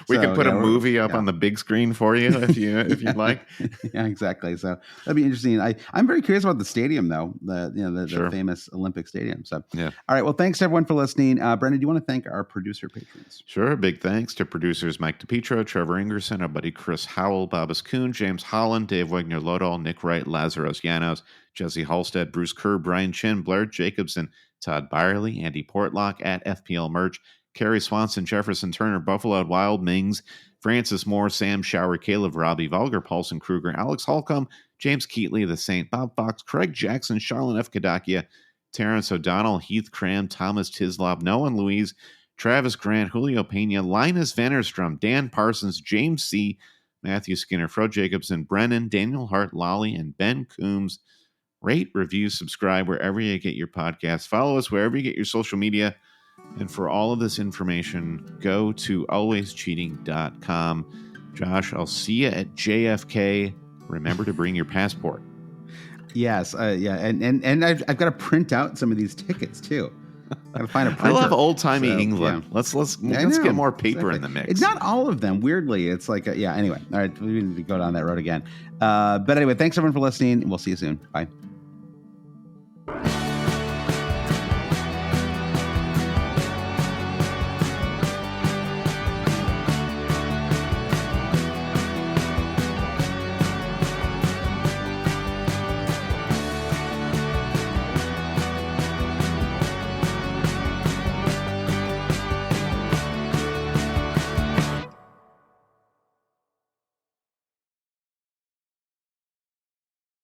We can put a movie up on the big screen for you if you'd like. Yeah, exactly. So that'd be interesting. I'm very curious about the stadium though, the famous Olympic Stadium. So yeah. All right. Well, thanks everyone for listening. Brendan, do you want to thank our producer patrons? Sure. Big thanks to producers Mike DePietro, Trevor Ingerson, our buddy Chris Howell, Babas Kuhn, James Holland, Dave Wagner-Lodal, Nick Wright, Lazaros Llanos, Jesse Halstead, Bruce Kerr, Brian Chin, Blair Jacobson, Todd Byerly, Andy Portlock at FPL Merch, Kerry Swanson, Jefferson Turner, Buffalo Wild, Mings, Francis Moore, Sam Shower, Caleb Robbie, Vulgar, Paulson Kruger, Alex Holcomb, James Keatley, The Saint, Bob Fox, Craig Jackson, Charlene F. Kadakia, Terrence O'Donnell, Heath Cram, Thomas Tislop, Noah Louise, Travis Grant, Julio Pena, Linus Vanderstrom, Dan Parsons, James C., Matthew Skinner, Fro Jacobson, Brennan, Daniel Hart, Lolly, and Ben Coombs. Rate, review, subscribe wherever you get your podcasts. Follow us wherever you get your social media. And for all of this information, go to alwayscheating.com. Josh, I'll see you at JFK. Remember to bring your passport. Yes. And I've got to print out some of these tickets too. I gotta find a printer. I love old-timey England. Yeah. Let's get more paper in the mix. It's not all of them. Weirdly, it's like anyway. All right, we need to go down that road again. But anyway, thanks everyone for listening. We'll see you soon. Bye.